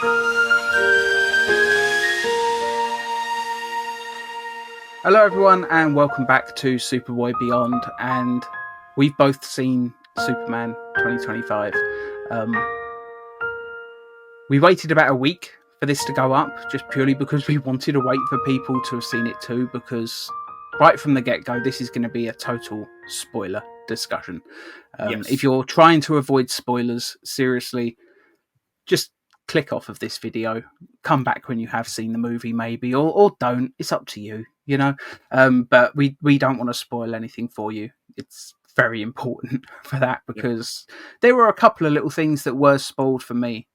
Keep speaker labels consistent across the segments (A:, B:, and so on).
A: Hello everyone and welcome back to Superboy Beyond, and we've both seen Superman 2025. We waited about a week for this to go up just purely because we wanted to wait for people to have seen it too, because right from the get-go this is going to be a total spoiler discussion.
B: Yes.
A: If you're trying to avoid spoilers, seriously, just click off of this video, come back when you have seen the movie maybe, or don't. It's up to you, you know. But we don't want to spoil anything for you. It's very important for that, because there were a couple of little things that were spoiled for me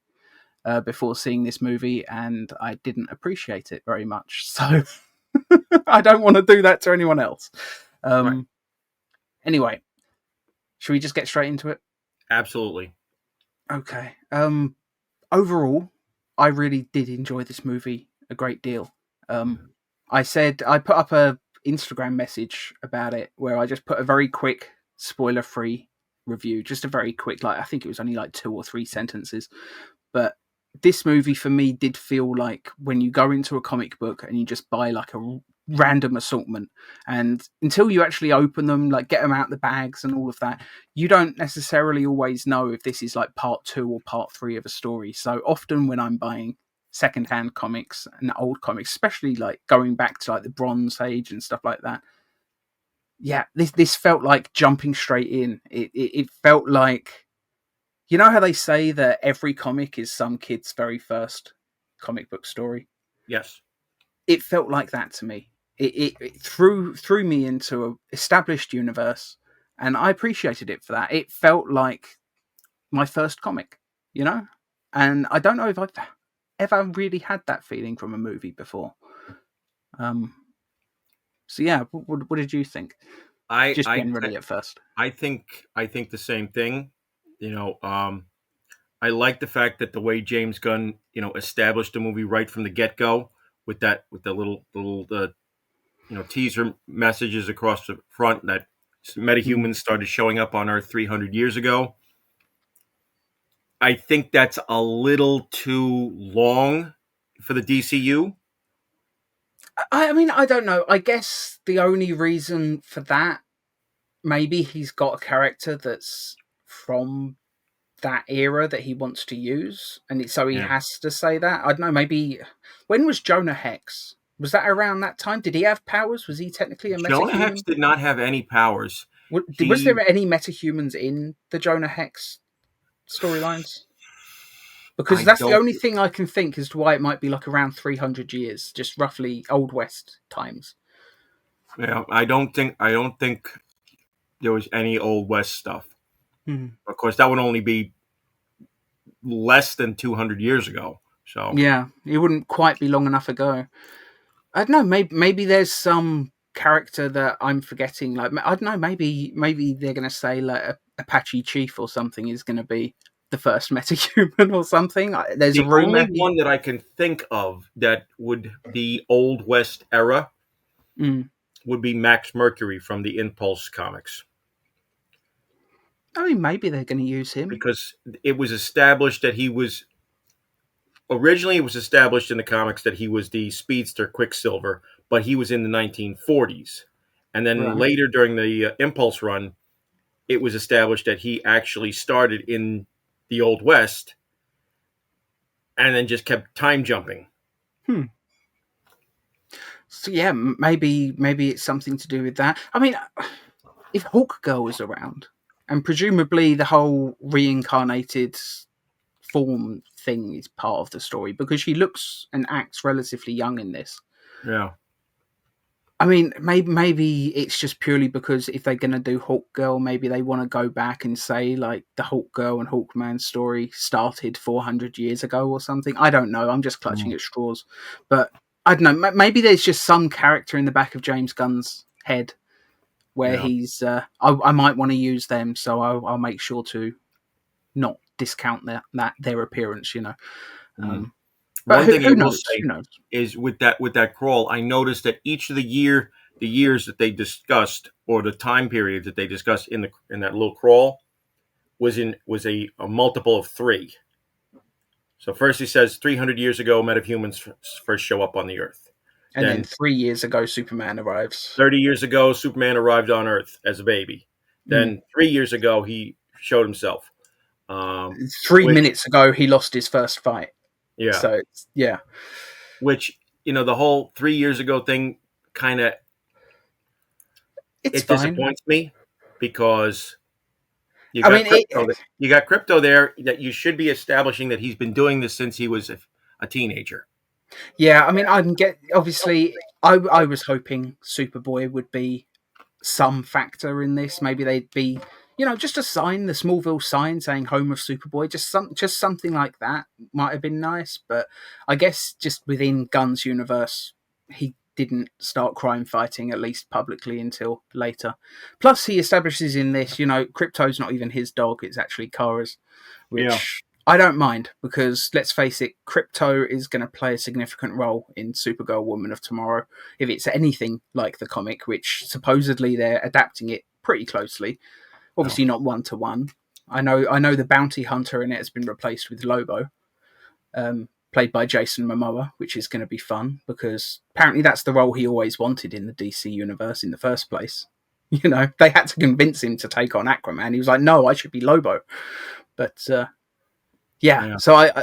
A: before seeing this movie, and I didn't appreciate it very much. So I don't want to do that to anyone else.
B: Right.
A: Anyway, should we just get straight into it?
B: Absolutely.
A: Okay. Overall, I really did enjoy this movie a great deal. I put up a Instagram message about it where I just put a very quick spoiler-free review, just a very quick, I think it was only 2 or 3 sentences. But this movie for me did feel like when you go into a comic book and you just buy a random assortment, and until you actually open them, get them out the bags and all of that, you don't necessarily always know if this is part 2 or part 3 of a story. So often when I'm buying secondhand comics and old comics, especially going back to the Bronze Age and stuff like that, this felt like jumping straight in. It felt like, you know how they say that every comic is some kid's very first comic book story?
B: Yes.
A: It felt like that to me. It threw me into an established universe, and I appreciated it for that. It felt like my first comic, you know? And I don't know if I've ever really had that feeling from a movie before. So yeah, what did you think? Generally at first.
B: I think the same thing. I like the fact that the way James Gunn, established the movie right from the get-go with the little teaser messages across the front that metahumans started showing up on Earth 300 years ago. I think that's a little too long for the DCU.
A: I mean, I don't know. I guess the only reason for that, maybe he's got a character that's from that era that he wants to use, and so he has to say that. I don't know. Maybe when was Jonah Hex? Was that around that time? Did he have powers? Was he technically a metahuman?
B: Jonah Hex did not have any powers.
A: Was there any metahumans in the Jonah Hex storylines? Because that's the only thing I can think as to why it might be around 300 years, just roughly Old West times.
B: Yeah, I don't think there was any Old West stuff. Of course, that would only be less than 200 years ago. So
A: yeah, it wouldn't quite be long enough ago. I don't know. Maybe there's some character that I'm forgetting. I don't know. Maybe they're going to say Apache Chief or something is going to be the first metahuman or something. There's a rumor.
B: The only one that I can think of that would be Old West era would be Max Mercury from the Impulse comics.
A: I mean, maybe they're going to use him.
B: Because it was established that he was... Originally, it was established in the comics that he was the speedster Quicksilver, but he was in the 1940s. And then later during the Impulse run, it was established that he actually started in the Old West and then just kept time jumping.
A: So yeah, maybe it's something to do with that. I mean, if Hawkgirl was around, and presumably the whole reincarnated form thing is part of the story, because she looks and acts relatively young in this.
B: Yeah.
A: I mean, maybe it's just purely because if they're going to do Hawkgirl, maybe they want to go back and say the Hawkgirl and Hawkman story started 400 years ago or something. I don't know. I'm just clutching at straws. But I don't know. Maybe there's just some character in the back of James Gunn's head where he's... I might want to use them, so I'll make sure to not discount their appearance, you know.
B: One thing I will say is with that crawl, I noticed that each of the years that they discussed, or the time period that they discussed in that little crawl, was a multiple of 3. So first he says 300 years ago, metahumans first show up on the Earth.
A: And then 3 years ago, Superman arrives.
B: 30 years ago, Superman arrived on Earth as a baby. Then 3 years ago, he showed himself.
A: 3 minutes ago, he lost his first fight.
B: Yeah.
A: So, yeah.
B: Which, the whole 3 years ago thing kind of... It disappoints me because you got Krypto there that you should be establishing that he's been doing this since he was a teenager.
A: Yeah, I mean, obviously, I was hoping Superboy would be some factor in this. Maybe they'd be, just a sign, the Smallville sign saying home of Superboy, just something like that might have been nice. But I guess just within Gunn's universe, he didn't start crime fighting, at least publicly, until later. Plus, he establishes in this, Krypto's not even his dog, it's actually Kara's, which I don't mind, because let's face it, Krypto is going to play a significant role in Supergirl Woman of Tomorrow, if it's anything like the comic, which supposedly they're adapting it pretty closely. Obviously not one-to-one. I know the bounty hunter in it has been replaced with Lobo, played by Jason Momoa, which is going to be fun, because apparently that's the role he always wanted in the DC universe in the first place. They had to convince him to take on Aquaman. He was like, no, I should be Lobo. But, so I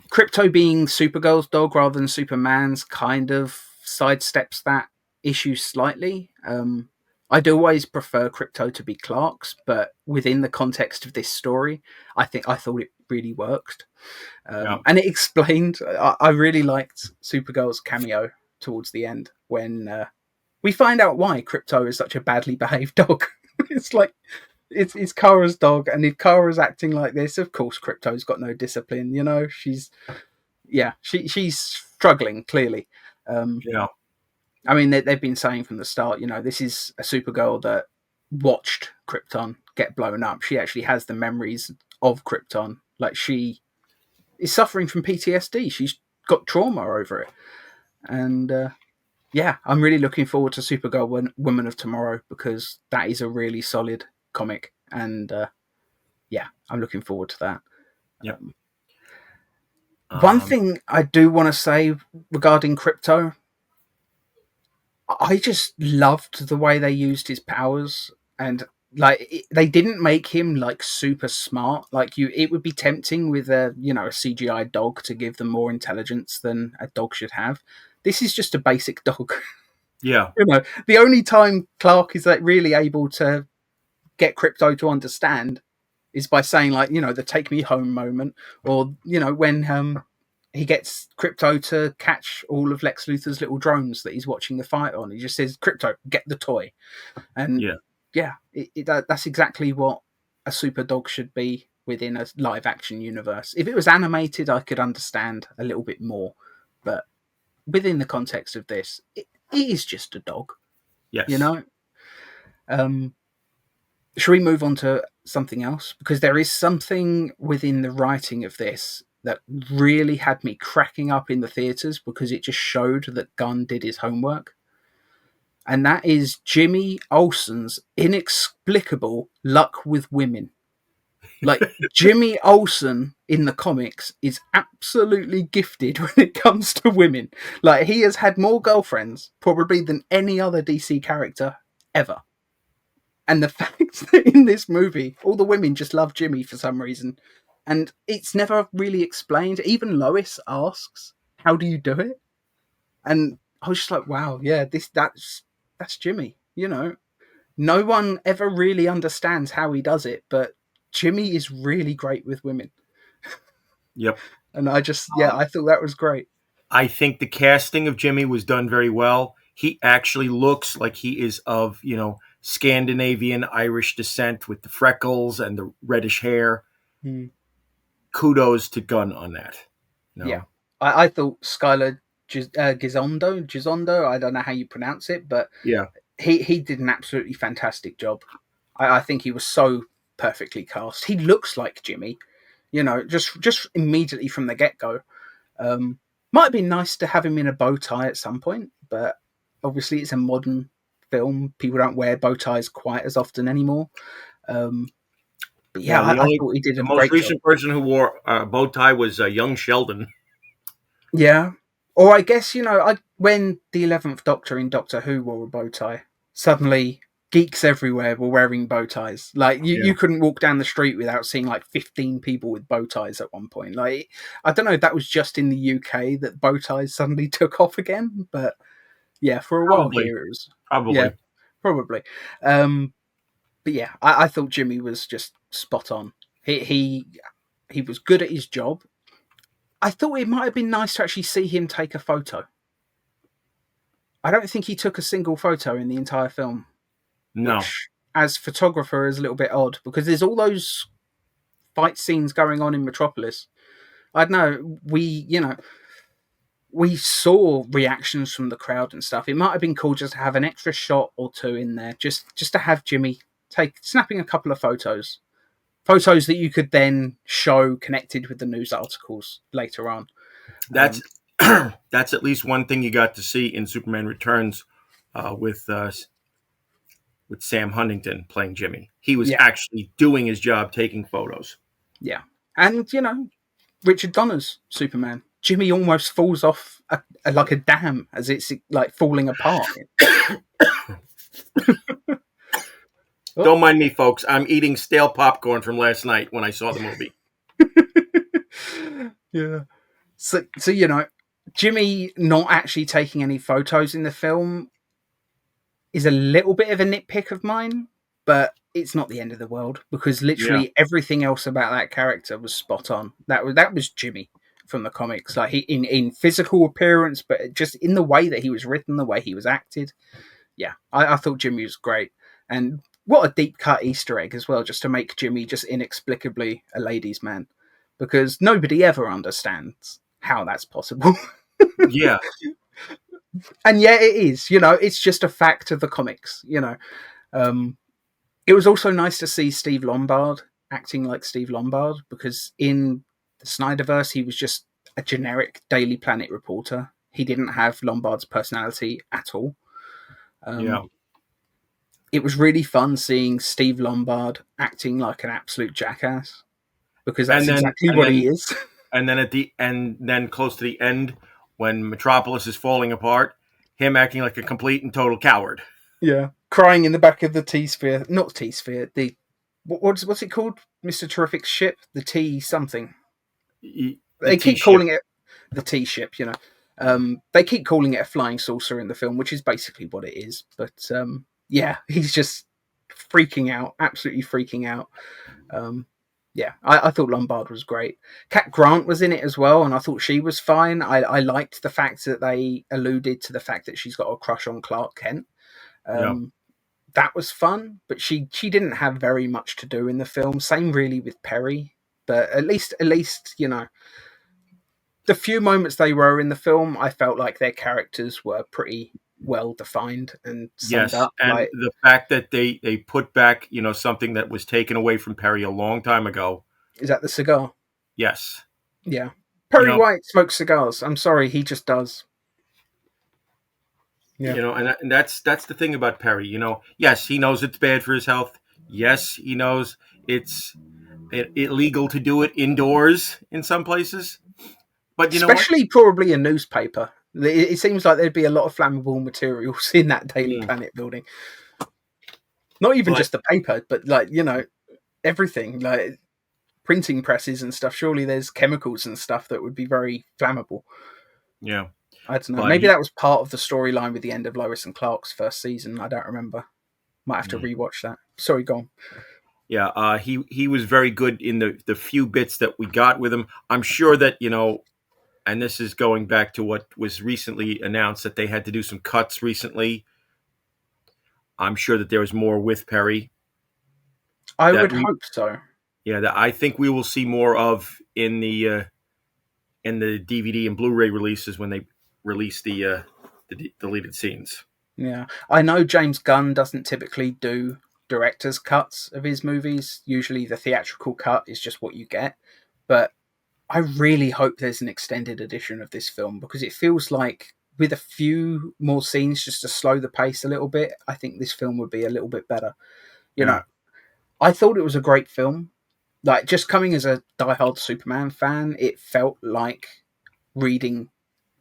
A: Krypto being Supergirl's dog rather than Superman's kind of sidesteps that issue slightly. I'd always prefer Krypto to be Clark's, but within the context of this story, I thought it really worked. And it explained, I really liked Supergirl's cameo towards the end when we find out why Krypto is such a badly behaved dog. It's like, it's Kara's dog, and if Kara's acting like this, of course Krypto's got no discipline, she's struggling, clearly. I mean, they've been saying from the start, this is a Supergirl that watched Krypton get blown up. She actually has the memories of Krypton. Like, she is suffering from PTSD. She's got trauma over it. And, I'm really looking forward to Supergirl Woman of Tomorrow, because that is a really solid comic. And, I'm looking forward to that.
B: Yep.
A: One thing I do want to say regarding Krypto, I just loved the way they used his powers, and they didn't make him like super smart. It would be tempting with a CGI dog to give them more intelligence than a dog should have. This is just a basic dog.
B: Yeah.
A: The only time Clark is really able to get Krypto to understand is by saying the take me home moment, or when he gets Krypto to catch all of Lex Luthor's little drones that he's watching the fight on. He just says, Krypto, get the toy. And that's exactly what a super dog should be within a live action universe. If it was animated, I could understand a little bit more, but within the context of this, it is just a dog.
B: Yes.
A: Should we move on to something else? Because there is something within the writing of this that really had me cracking up in the theaters, because it just showed that Gunn did his homework. And that is Jimmy Olsen's inexplicable luck with women. Jimmy Olsen in the comics is absolutely gifted when it comes to women. He has had more girlfriends probably than any other DC character ever. And the fact that in this movie, all the women just love Jimmy for some reason, and it's never really explained. Even Lois asks, "How do you do it?" And I was just like, "Wow, yeah, that's Jimmy." No one ever really understands how he does it, but Jimmy is really great with women.
B: Yep.
A: And I thought that was great.
B: I think the casting of Jimmy was done very well. He actually looks like he is of, Scandinavian Irish descent, with the freckles and the reddish hair. Kudos to Gunn on that.
A: Yeah. I thought Skylar Gisondo, I don't know how you pronounce it, but he did an absolutely fantastic job. I think he was so perfectly cast. He looks like Jimmy, just immediately from the get-go. Might have been nice to have him in a bow tie at some point, but obviously it's a modern film. People don't wear bow ties quite as often anymore. But yeah,
B: Yeah,
A: I thought he did
B: the
A: a
B: most
A: great job.
B: recent person who wore a bow tie was young Sheldon.
A: Yeah. Or I guess, when the 11th Doctor in Doctor Who wore a bow tie, suddenly geeks everywhere were wearing bow ties. Like,
B: Yeah,
A: you couldn't walk down the street without seeing like 15 people with bow ties at one point. Like, I don't know if that was just in the UK that bow ties suddenly took off again, but yeah, for a while
B: probably,
A: here it was. Yeah,
B: probably.
A: probably. But yeah, I thought Jimmy was just spot on. He was good at his job. I thought it might have been nice to actually see him take a photo. I don't think he took a single photo in the entire film,
B: No,
A: which, as photographer, is a little bit odd because there's all those fight scenes going on in Metropolis. I don't know. We saw reactions from the crowd and stuff. It might have been cool just to have an extra shot or two in there, just to have Jimmy snapping a couple of photos that you could then show connected with the news articles later on.
B: that's that's at least one thing you got to see in Superman Returns uh, with uh, with Sam Huntington playing Jimmy. He was
A: Yeah,
B: actually doing his job, taking photos.
A: yeah, and Richard Donner's Superman. Jimmy almost falls off like a dam as it's like falling apart. Oh.
B: Don't mind me, folks. I'm eating stale popcorn from last night when I saw the movie.
A: Yeah. So Jimmy not actually taking any photos in the film is a little bit of a nitpick of mine, but it's not the end of the world because
B: Yeah,
A: literally everything else about that character was spot on. That was Jimmy from the comics, like in physical appearance, but just in the way that he was written, the way he was acted. Yeah, I thought Jimmy was great, and what a deep cut Easter egg as well, just to make Jimmy just inexplicably a ladies' man, because nobody ever understands how that's possible.
B: yeah,
A: And yet it is, it's just a fact of the comics. Um, it was also nice to see Steve Lombard acting like Steve Lombard because in the Snyderverse he was just a generic Daily Planet reporter. He didn't have Lombard's personality at all.
B: yeah.
A: Um, it was really fun seeing Steve Lombard acting like an absolute jackass because
B: And
A: that's
B: then,
A: exactly what he is.
B: and then at the end, then close to the end, when Metropolis is falling apart, him acting like a complete and total coward.
A: Yeah, crying in the back of the T Sphere, not T Sphere. The what's it called? Mr. Terrific's ship, the T something.
B: The
A: They
B: T
A: keep
B: ship.
A: calling it the T ship. They keep calling it a flying saucer in the film, which is basically what it is. But yeah, he's just freaking out, absolutely freaking out. Um, yeah, I thought Lombard was great. Cat Grant was in it as well, and I thought she was fine. I liked the fact that they alluded to the fact that she's got a crush on Clark Kent.
B: Yeah.
A: Um, that was fun, but she didn't have very much to do in the film. Same really with Perry, but at least the few moments they were in the film, I felt like their characters were pretty well defined and summed
B: Yes,
A: up.
B: and
A: Like,
B: the fact that they put back, something that was taken away from Perry a long time ago.
A: is that the cigar?
B: Yes,
A: Yeah,
B: you
A: Perry
B: know,
A: White smokes cigars. I'm sorry, he just does. Yeah,
B: and that's the thing about Perry. Yes, he knows it's bad for his health. Yes, he knows it's illegal to do it indoors in some places. But you know what?
A: especially probably a newspaper. It seems like there'd be a lot of flammable materials in that Daily
B: Mm.
A: Planet building. Not even
B: But
A: just the paper, but like everything, like printing presses and stuff. Surely there's chemicals and stuff that would be very flammable.
B: yeah,
A: I don't know.
B: but
A: Maybe
B: he,
A: that was part of the storyline with the end of Lois and Clark's first season. I don't remember. Might have to
B: mm,
A: rewatch that. Sorry, go on.
B: yeah, he was very good in the few bits that we got with him. I'm sure that and this is going back to what was recently announced that they had to do some cuts recently. I'm sure that there was more with Perry
A: I
B: that
A: would
B: we,
A: hope so.
B: yeah, that I think we will see more of in the DVD and Blu-ray releases when they release the deleted scenes.
A: Yeah, I know James Gunn doesn't typically do director's cuts of his movies. Usually, the theatrical cut is just what you get. But I really hope there's an extended edition of this film because it feels like with a few more scenes just to slow the pace a little bit, I think this film would be a little bit better. You know,
B: Yeah,
A: I thought it was a great film. Like, just coming as a diehard Superman fan, it felt like reading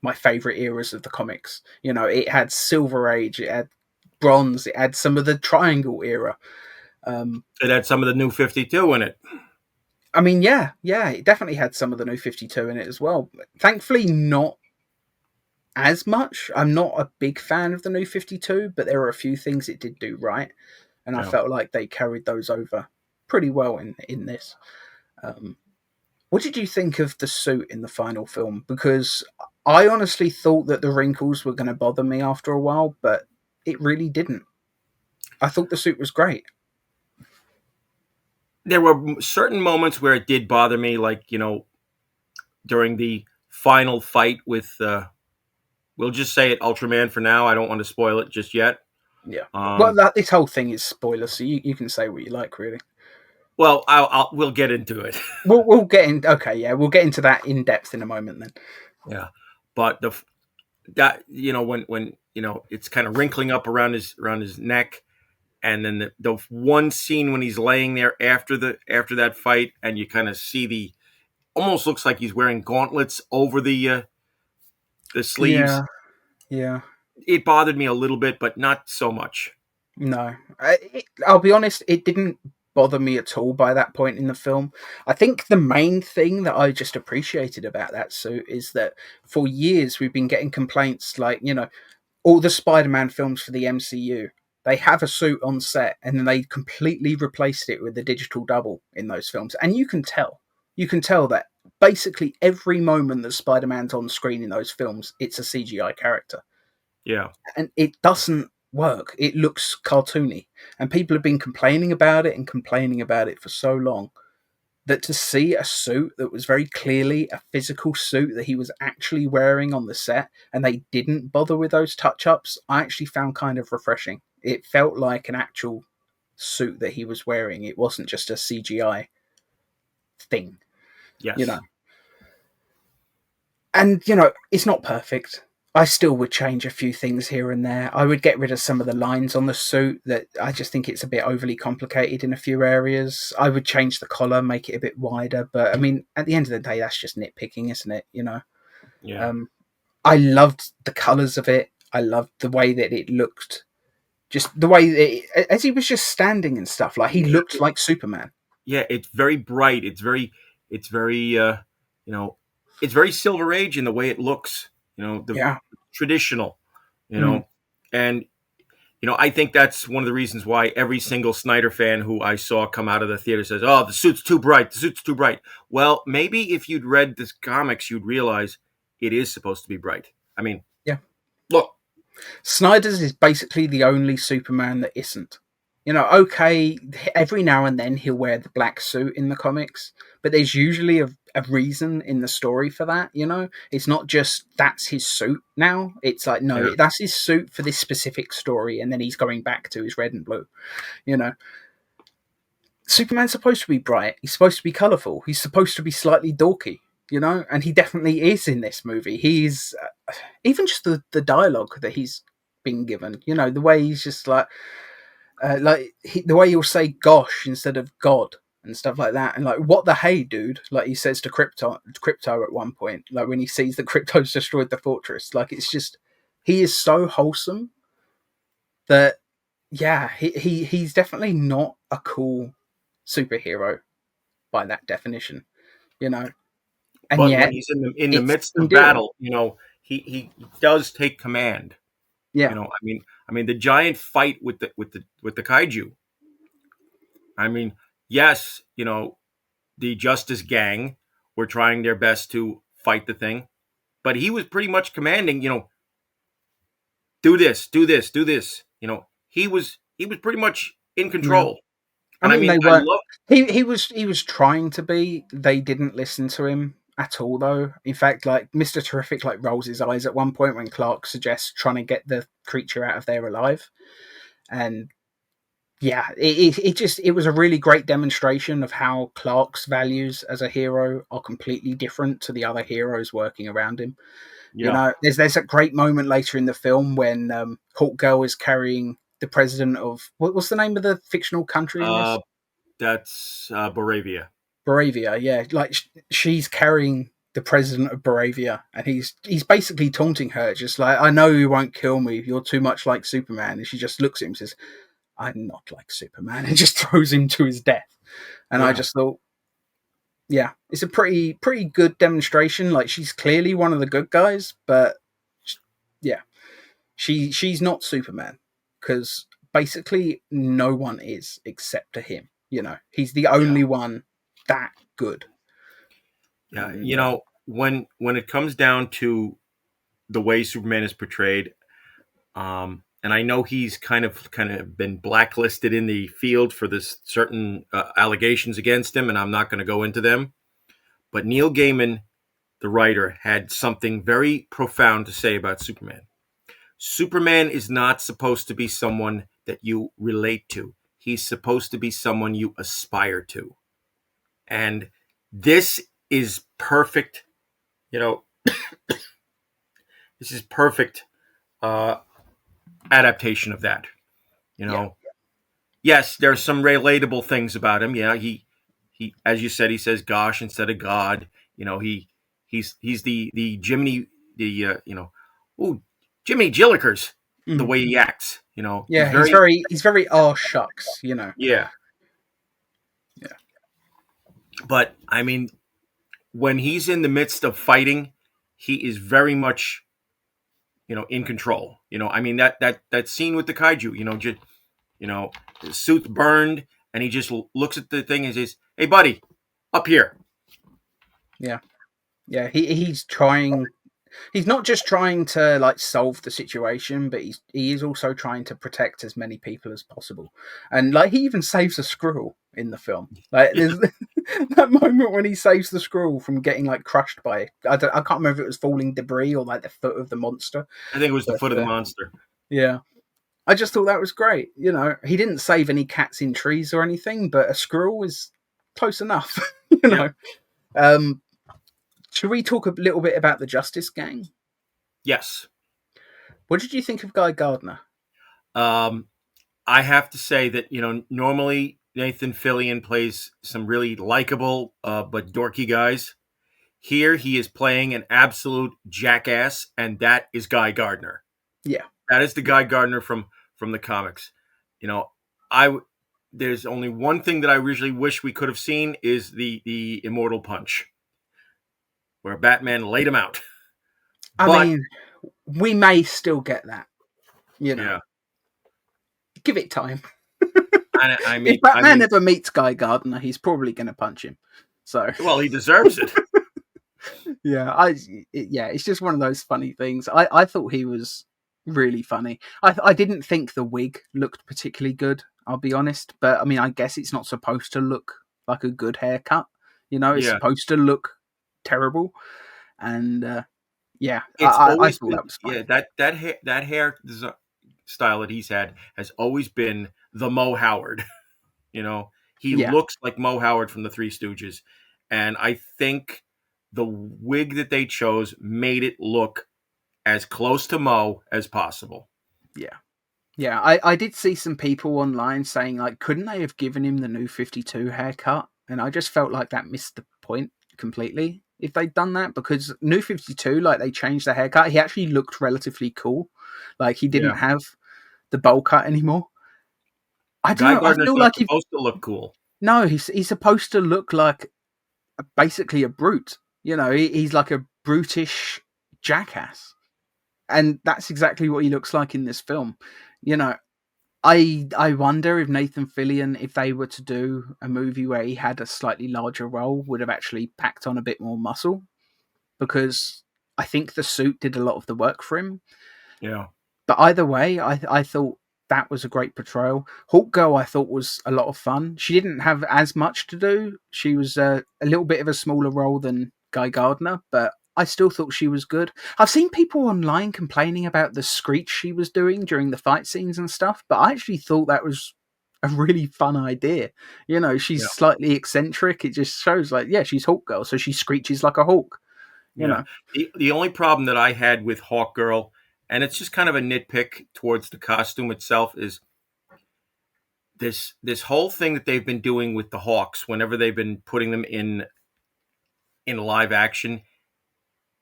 A: my favorite eras of the comics. You know, it had Silver Age, it had Bronze, it had some of the Triangle era.
B: It had some of the New 52 in it.
A: I mean, yeah, it definitely had some of the New 52 in it as well. Thankfully, not as much. I'm not a big fan of the New 52, but there are a few things it did do right, and I
B: Yeah.
A: felt like they carried those over pretty well in this. What did you think of the suit in the final film? Because I honestly thought that the wrinkles were going to bother me after a while, but it really didn't. I thought the suit was great.
B: There were certain moments where it did bother me, like, during the final fight with, we'll just say it, Ultraman for now. I don't want to spoil it just yet.
A: Yeah. Well,
B: Um,
A: this whole thing is spoilers, so you can say what you like, really.
B: well, we'll get into it.
A: We'll get in. Okay, yeah, we'll get into that in depth in a moment then.
B: Yeah, but that when it's kind of wrinkling up around his neck, and then the one scene when he's laying there after that fight, and you kind of see almost looks like he's wearing gauntlets over the sleeves.
A: Yeah, yeah.
B: It bothered me a little bit, but not so much.
A: No, I'll be honest. It didn't bother me at all by that point in the film. I think the main thing that I just appreciated about that suit is that for years we've been getting complaints like, all the Spider-Man films for the MCU, they have a suit on set and then they completely replaced it with a digital double in those films. And you can tell that basically every moment that Spider-Man's on screen in those films, it's a CGI character.
B: Yeah,
A: And it doesn't work. It looks cartoony. And people have been complaining about it and complaining about it for so long that to see a suit that was very clearly a physical suit that he was actually wearing on the set and they didn't bother with those touch ups, I actually found kind of refreshing. It felt like an actual suit that he was wearing. It wasn't just a CGI thing, you know.
B: yes.
A: And, it's not perfect. I still would change a few things here and there. I would get rid of some of the lines on the suit that I just think it's a bit overly complicated in a few areas. I would change the collar, make it a bit wider. But I mean, at the end of the day, that's just nitpicking, isn't it?
B: Yeah,
A: Um, I loved the colours of it. I loved the way that it looked. Just the way that as he was just standing and stuff, like he
B: yeah,
A: looked like Superman.
B: yeah. It's very bright. It's very it's very Silver Age in the way it looks. The
A: Yeah.
B: traditional. You
A: Mm.
B: know, and I think that's one of the reasons why every single Snyder fan who I saw come out of the theater says, "Oh, the suit's too bright. The suit's too bright." Well, maybe if you'd read the comics, you'd realize it is supposed to be bright. I mean,
A: Yeah.
B: look,
A: Snyder's is basically the only Superman that isn't. Okay, every now and then he'll wear the black suit in the comics, but there's usually a reason in the story for that, It's not just that's his suit now. It's like,
B: yeah,
A: no, that's his suit for this specific story, and then he's going back to his red and blue, you know. Superman's supposed to be bright, he's supposed to be colourful, he's supposed to be slightly dorky, and he definitely is in this movie. He's even just the dialogue that he's been given, the way he's just the way he'll say "gosh" instead of "god" and stuff like that, and like "what the hey, dude," like he says to Krypto at one point, like when he sees that Krypto's destroyed the fortress. Like it's just he is so wholesome that yeah, he's definitely not a cool superhero by that definition, you know, and
B: but when
A: yet
B: he's in the
A: it's
B: midst of
A: endearing.
B: battle, he does take command.
A: Yeah,
B: I mean, the giant fight with the kaiju. I mean, yes, the Justice Gang were trying their best to fight the thing, but he was pretty much commanding. Do this, do this, do this. He was pretty much in
A: yeah.
B: control,
A: I
B: and I
A: mean,
B: mean,
A: they
B: I
A: weren't.
B: love.
A: He was trying to be. They didn't listen to him at all, though. In fact, like Mr. Terrific, like rolls his eyes at one point when Clark suggests trying to get the creature out of there alive, and yeah, it was a really great demonstration of how Clark's values as a hero are completely different to the other heroes working around him.
B: Yeah,
A: There's a great moment later in the film when Hawk Girl is carrying the president of what's the name of the fictional country in this?
B: uh, that's Boravia.
A: Baravia, yeah, like she's carrying the president of Baravia, and he's basically taunting her, just like, I know you won't kill me, you're too much like Superman. And she just looks at him and says, I'm not like Superman, and just throws him to his death. And I
B: Yeah.
A: just thought, yeah, it's a pretty good demonstration. Like, she's clearly one of the good guys, but yeah, she's not Superman, because basically no one is except to him. He's the
B: Yeah.
A: only one that good.
B: Yeah.
A: And,
B: When it comes down to the way Superman is portrayed, and I know he's kind of been blacklisted in the field for this certain allegations against him, and I'm not going to go into them. But Neil Gaiman, the writer, had something very profound to say about Superman. Superman is not supposed to be someone that you relate to. He's supposed to be someone you aspire to. And this is perfect, this is perfect adaptation of that.
A: yeah,
B: Yes, there's some relatable things about him. Yeah, he as you said, he says "gosh" instead of "God." He's the Jiminy Jiminy Jillikers, the way he acts. He's
A: yeah,
B: very
A: he's very oh shucks.
B: yeah.
A: Yeah,
B: But I mean, when he's in the midst of fighting, he is very much in control. I mean that scene with the kaiju. His suit's burned, and he just looks at the thing and says, "Hey, buddy, up here."
A: yeah, yeah. He's trying. He's not just trying to like solve the situation, but he is also trying to protect as many people as possible. And like, he even saves a squirrel in the film. Like, there's that moment when he saves the squirrel from getting like crushed by I can't remember if it was falling debris or like the foot of the monster.
B: I think it was the
A: But
B: foot of the monster.
A: yeah, I just thought that was great. He didn't save any cats in trees or anything, but a squirrel is close enough. you
B: Yeah.
A: know. Um, should we talk a little bit about the Justice Gang?
B: Yes.
A: What did you think of Guy Gardner?
B: Um, I have to say that normally Nathan Fillion plays some really likable but dorky guys. Here he is playing an absolute jackass, and that is Guy Gardner.
A: Yeah.
B: That is the Guy Gardner from the comics. I there's only one thing that I really wish we could have seen is the Immortal Punch, where Batman laid him out.
A: I mean, we may still get that.
B: Yeah.
A: Give it time.
B: I mean,
A: if Batman ever meets Guy Gardner, he's probably going to punch him. So,
B: well, he deserves it.
A: yeah, it's just one of those funny things. I thought he was really funny. I didn't think the wig looked particularly good, I'll be honest. But I mean, I guess it's not supposed to look like a good haircut. It's supposed to look terrible. And yeah, I thought that was funny.
B: Yeah, that hair style that he's had has always been the Mo Howard. He looks like Mo Howard from the Three Stooges, and I think the wig that they chose made it look as close to Mo as possible.
A: Yeah, I did see some people online saying, like, couldn't they have given him the New 52 haircut? And I just felt like that missed the point completely if they'd done that, because New 52, like, they changed the haircut. He actually looked relatively cool. Like, he didn't have the bowl cut anymore. I don't know.
B: Gardner's
A: I feel
B: not
A: like
B: supposed to look cool.
A: No, he's supposed to look like basically a brute. He's like a brutish jackass. And that's exactly what he looks like in this film. I wonder if Nathan Fillion, if they were to do a movie where he had a slightly larger role, would have actually packed on a bit more muscle, because I think the suit did a lot of the work for him.
B: Yeah.
A: But either way, I thought that was a great portrayal. Hawk Girl, I thought, was a lot of fun. She didn't have as much to do. She was a little bit of a smaller role than Guy Gardner, but I still thought she was good. I've seen people online complaining about the screech she was doing during the fight scenes and stuff, but I actually thought that was a really fun idea. She's slightly eccentric. It just shows, like, she's Hawk Girl, so she screeches like a hawk.
B: The only problem that I had with Hawk Girl, and it's just kind of a nitpick towards the costume itself, is this whole thing that they've been doing with the Hawks, whenever they've been putting them in live action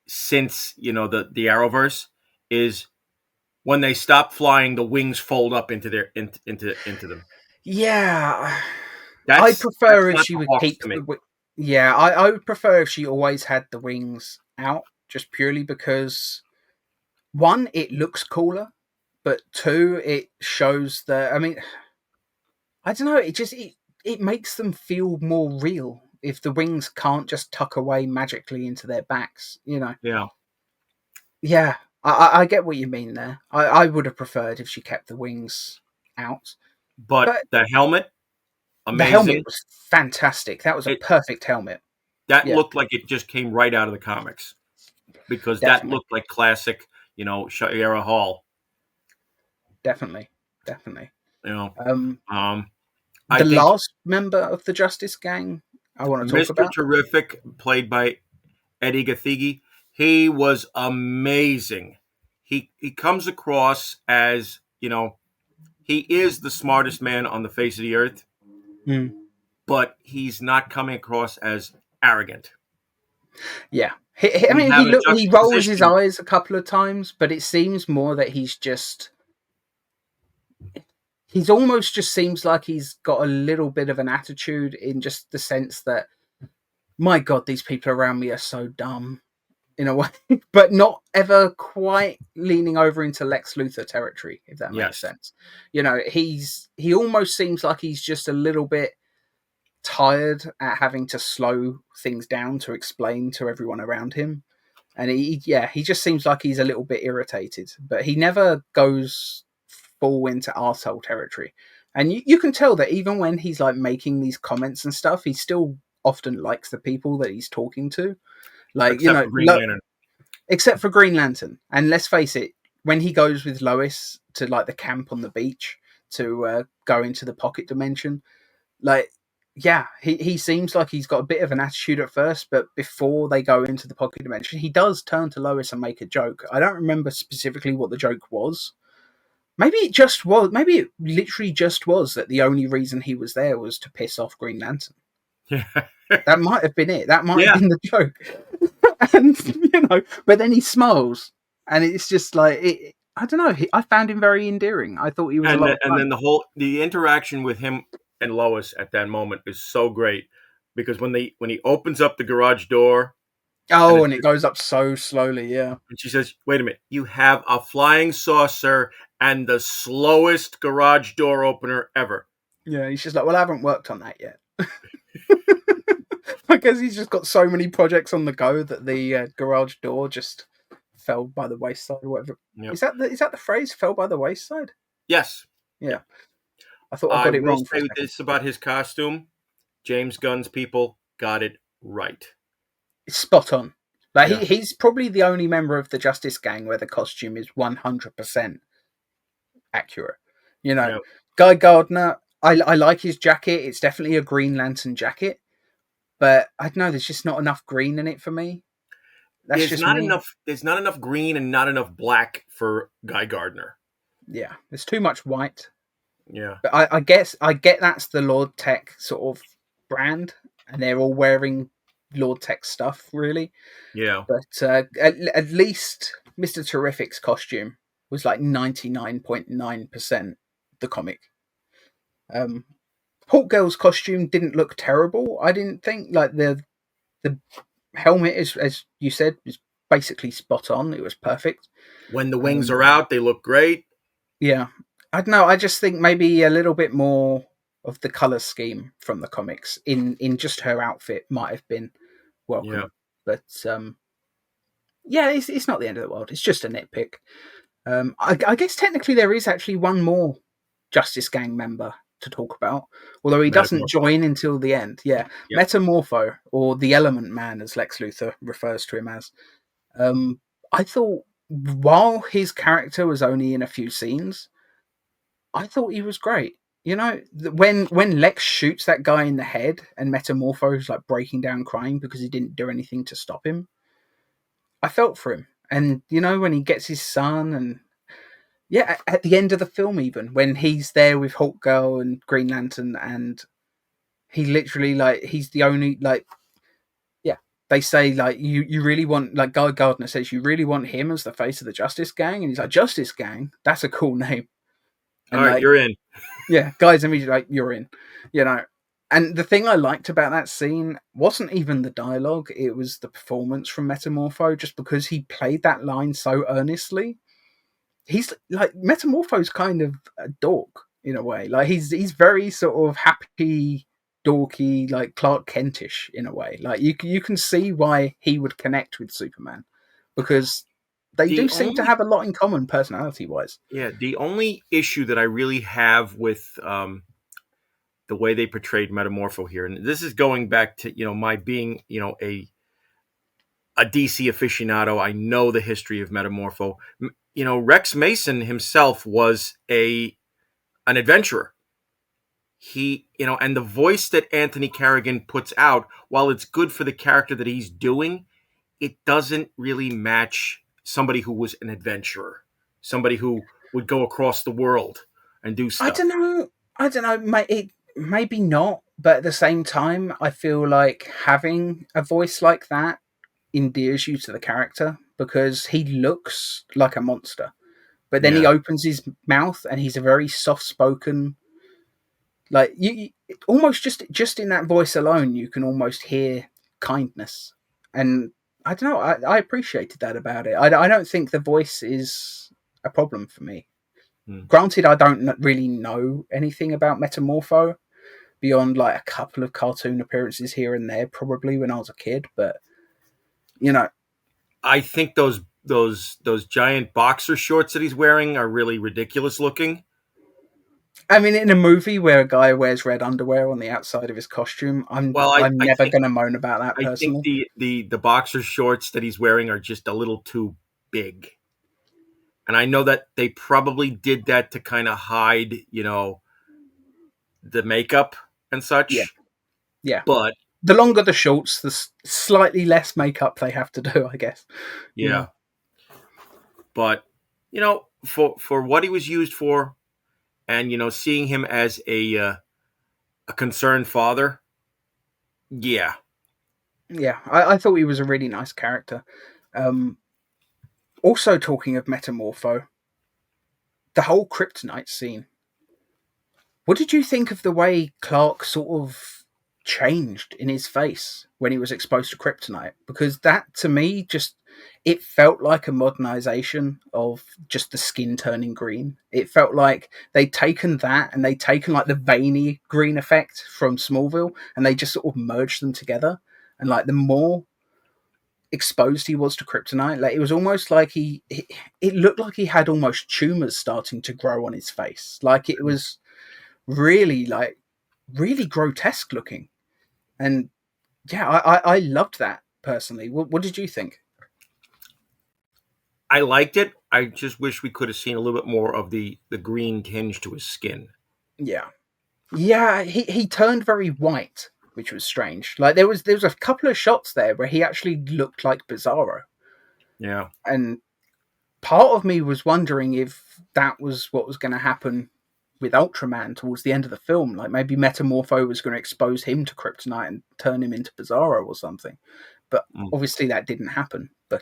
B: since the Arrowverse, is when they stop flying, the wings fold up into into them.
A: Yeah, I'd
B: That's
A: prefer if
B: not
A: she
B: the
A: would
B: Hawks
A: keep
B: to me.
A: Yeah, I would prefer if she always had the wings out, just purely because one, it looks cooler, but two, it shows that. I mean, I don't know. It makes them feel more real if the wings can't just tuck away magically into their backs.
B: Yeah,
A: Yeah, I get what you mean there. I would have preferred if she kept the wings out,
B: but
A: but
B: the helmet,
A: the helmet
B: amazing.
A: was fantastic. That was a
B: It
A: perfect helmet.
B: that
A: Yeah,
B: looked like it just came right out of the comics, because that
A: definitely,
B: looked like classic, Shayera Hall.
A: definitely, definitely.
B: You know,
A: Um,
B: um, I
A: the
B: think
A: last member of the Justice Gang I want to talk
B: Mister
A: about.
B: Terrific, played by Eddie Gathegi, he was amazing. He comes across as, he is the smartest man on the face of the earth,
A: Mm,
B: but he's not coming across as arrogant.
A: yeah, I
B: We
A: mean,
B: have a
A: he rolls his
B: juxtaposition.
A: eyes a couple of times, but it seems more that he's almost just seems like he's got a little bit of an attitude in just the sense that, my God, these people around me are so dumb in a way, but not ever quite leaning over into Lex Luthor territory, if that makes
B: Yes,
A: sense. He almost seems like he's just a little bit tired at having to slow things down to explain to everyone around him. And he just seems like he's a little bit irritated, but he never goes full into arsehole territory. And you can tell that even when he's like making these comments and stuff, he still often likes the people that he's talking to. Like,
B: except for Green Lantern.
A: except for Green Lantern. And let's face it, when he goes with Lois to like the camp on the beach to go into the pocket dimension, like, yeah, he seems like he's got a bit of an attitude at first, but before they go into the pocket dimension, he does turn to Lois and make a joke. I don't remember specifically what the joke was. Maybe it just was. Maybe it literally just was that the only reason he was there was to piss off Green Lantern.
B: Yeah,
A: That might have been it. That might have
B: yeah.
A: been the joke. And but then he smiles, and it's just like I don't know. I found him very endearing. I thought he was a
B: And
A: lot of fun.
B: then the interaction with him and Lois at that moment is so great, because when he opens up the garage door, and
A: Oh, and it goes up so slowly. Yeah,
B: and she says, "Wait a minute, you have a flying saucer and the slowest garage door opener ever."
A: yeah. He's just like, well, I haven't worked on that yet. I guess he's just got so many projects on the go that the garage door just fell by the wayside or whatever.
B: Yep.
A: Is that the phrase? Fell by the wayside?
B: Yes.
A: Yeah. I thought I
B: I
A: got it
B: will
A: wrong for a
B: say
A: second.
B: this about his costume: James Gunn's people got it right.
A: It's spot on. Like
B: Yeah.
A: he's probably the only member of the Justice Gang where the costume is 100% accurate. You know,
B: Yeah.
A: Guy Gardner, I like his jacket. It's definitely a Green Lantern jacket, but I don't know. There's just not enough green in it for me. That's
B: There's
A: just
B: not
A: me.
B: enough. There's not enough green and not enough black for Guy Gardner.
A: Yeah, there's too much white.
B: Yeah.
A: But I guess I get that's the Lord Tech sort of brand, and they're all wearing Lord Tech stuff, really.
B: Yeah.
A: But at least Mister Terrific's costume was like 99.9% the comic. Um, Hawk Girl's costume didn't look terrible. I didn't think like the helmet is, as you said, is basically spot on. It was perfect.
B: When the wings
A: Um,
B: are out, they look great.
A: yeah, I don't know. I just think maybe a little bit more of the color scheme from the comics in just her outfit might have been
B: Yeah.
A: welcome. But yeah, it's not the end of the world. It's just a nitpick. I guess technically there is actually one more Justice Gang member to talk about, although he doesn't
B: Metamorpho.
A: join until the end. Yeah,
B: Yeah.
A: Metamorpho, or the Element Man, as Lex Luthor refers to him as. Um, I thought while his character was only in a few scenes, I thought he was great. When Lex shoots that guy in the head and Metamorpho's like breaking down crying because he didn't do anything to stop him, I felt for him. And when he gets his son, and Yeah, at the end of the film, even when he's there with Hulk Girl and Green Lantern, and he literally like he's the only like yeah. They say like you really want like Guy Gardner says you really want him as the face of the Justice Gang, and he's like Justice Gang. That's a cool name,
B: All
A: and
B: right,
A: like
B: you're in.
A: yeah, guys immediately like you're in, you know. And the thing I liked about that scene wasn't even the dialogue; it was the performance from Metamorpho. Just because he played that line so earnestly, he's like Metamorpho's kind of a dork in a way. Like he's very sort of happy, dorky, like Clark Kentish in a way. Like you can see why he would connect with Superman because they do
B: The
A: seem to
B: only
A: have a lot in common personality wise.
B: Yeah, the only issue that I really have with the way they portrayed Metamorpho here, and this is going back to my being a DC aficionado. I know the history of Metamorpho. Rex Mason himself was an adventurer. And the voice that Anthony Carrigan puts out, while it's good for the character that he's doing, it doesn't really match somebody who was an adventurer, somebody who would go across the world and do
A: I don't
B: stuff.
A: know. I don't know. Maybe not, but at the same time, I feel like having a voice like that endears you to the character because he looks like a monster. But then he
B: Yeah.
A: opens his mouth and he's a very soft spoken. Like almost just in that voice alone, you can almost hear kindness. And I don't know. I appreciated that about it. I don't think the voice is a problem for me.
B: Hmm.
A: Granted, I don't really know anything about Metamorpho beyond like a couple of cartoon appearances here and there, probably when I was a kid. But you know,
B: I think those giant boxer shorts that he's wearing are really ridiculous looking.
A: I mean, in a movie where a guy wears red underwear on the outside of his costume,
B: Well,
A: I'm never going to moan about that
B: I think
A: personally.
B: the boxer shorts that he's wearing are just a little too big. And I know that they probably did that to kind of hide, the makeup and
A: Yeah,
B: such.
A: yeah.
B: But
A: The longer the shorts, the slightly less makeup they have to do, I guess. You know.
B: yeah, but for what he was used for, and seeing him as a concerned father, yeah,
A: Yeah, I thought he was a really nice character. Um, Also, talking of Metamorpho, the whole Kryptonite scene. What did you think of the way Clark sort of changed in his face when he was exposed to kryptonite? Because that, to me, just it felt like a modernization of just the skin turning green. It felt like they'd taken that and they'd taken like the veiny green effect from Smallville and they just sort of merged them together. And like the more exposed he was to kryptonite, like it was almost like it looked like he had almost tumors starting to grow on his face. Like it was really like really grotesque looking. And yeah, I loved that personally. What did you think?
B: I liked it. I just wish we could have seen a little bit more of the green tinge to his skin.
A: Yeah, yeah, he turned very white, which was strange. Like there was a couple of shots there where he actually looked like Bizarro,
B: Yeah,
A: and part of me was wondering if that was what was going to happen with Ultraman towards the end of the film. Like maybe Metamorpho was going to expose him to kryptonite and turn him into Bizarro or something. But
B: mm.
A: obviously that didn't happen. But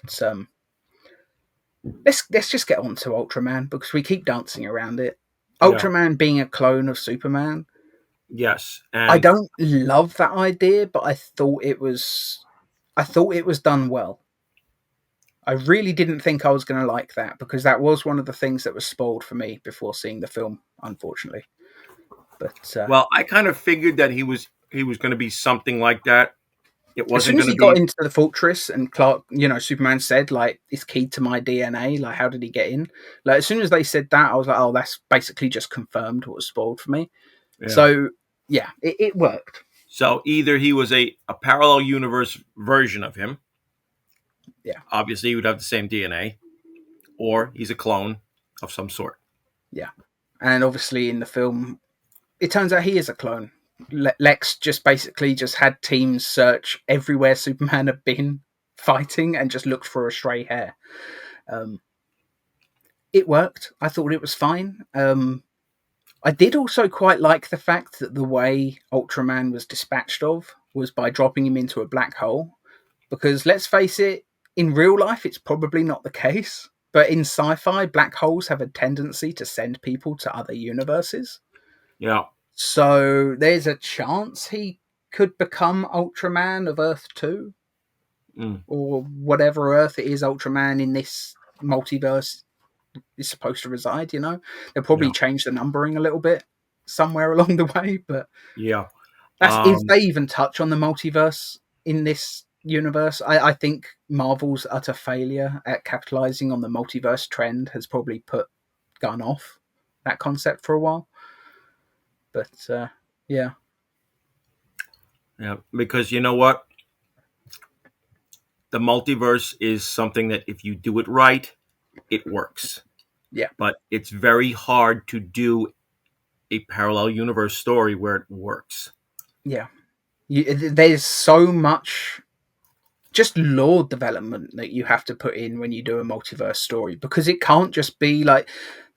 A: let's just get on to Ultraman because we keep dancing around it.
B: Yeah,
A: Ultraman being a clone of Superman.
B: yes,
A: I
B: and
A: don't love that idea, but I thought it was done well. I really didn't think I was going to like that because that was one of the things that was spoiled for me before seeing the film, unfortunately. But
B: well, I kind of figured that he was going to be something like that. It
A: as
B: wasn't
A: soon as
B: going to
A: he got
B: be.
A: into the fortress and Clark, Superman said, like, it's keyed to my DNA. Like, how did he get in? Like, as soon as they said that, I was like, oh, that's basically just confirmed what was spoiled for me.
B: Yeah.
A: So, yeah, it worked.
B: So either he was a parallel universe version of him.
A: Yeah,
B: Obviously, he would have the same DNA, or he's a clone of some sort.
A: yeah. And obviously in the film, it turns out he is a clone. Lex just basically just had teams search everywhere Superman had been fighting and just looked for a stray hair. Um, it worked. I thought it was fine. I did also quite like the fact that the way Ultraman was dispatched of was by dropping him into a black hole. Because let's face it, in real life, it's probably not the case. But in sci-fi, black holes have a tendency to send people to other universes.
B: Yeah.
A: So there's a chance he could become Ultraman of Earth 2. Or whatever Earth it is Ultraman in this multiverse is supposed to reside, you know? They'll probably change the numbering a little bit somewhere along the way, but
B: yeah.
A: that's if they even touch on the multiverse in this universe. I think Marvel's utter failure at capitalizing on the multiverse trend has probably gone off that concept for a while. But yeah.
B: Yeah, because you know what? The multiverse is something that if you do it right, it works.
A: Yeah.
B: But it's very hard to do a parallel universe story where it works.
A: Yeah. There's so much just lore development that you have to put in when you do a multiverse story, because it can't just be like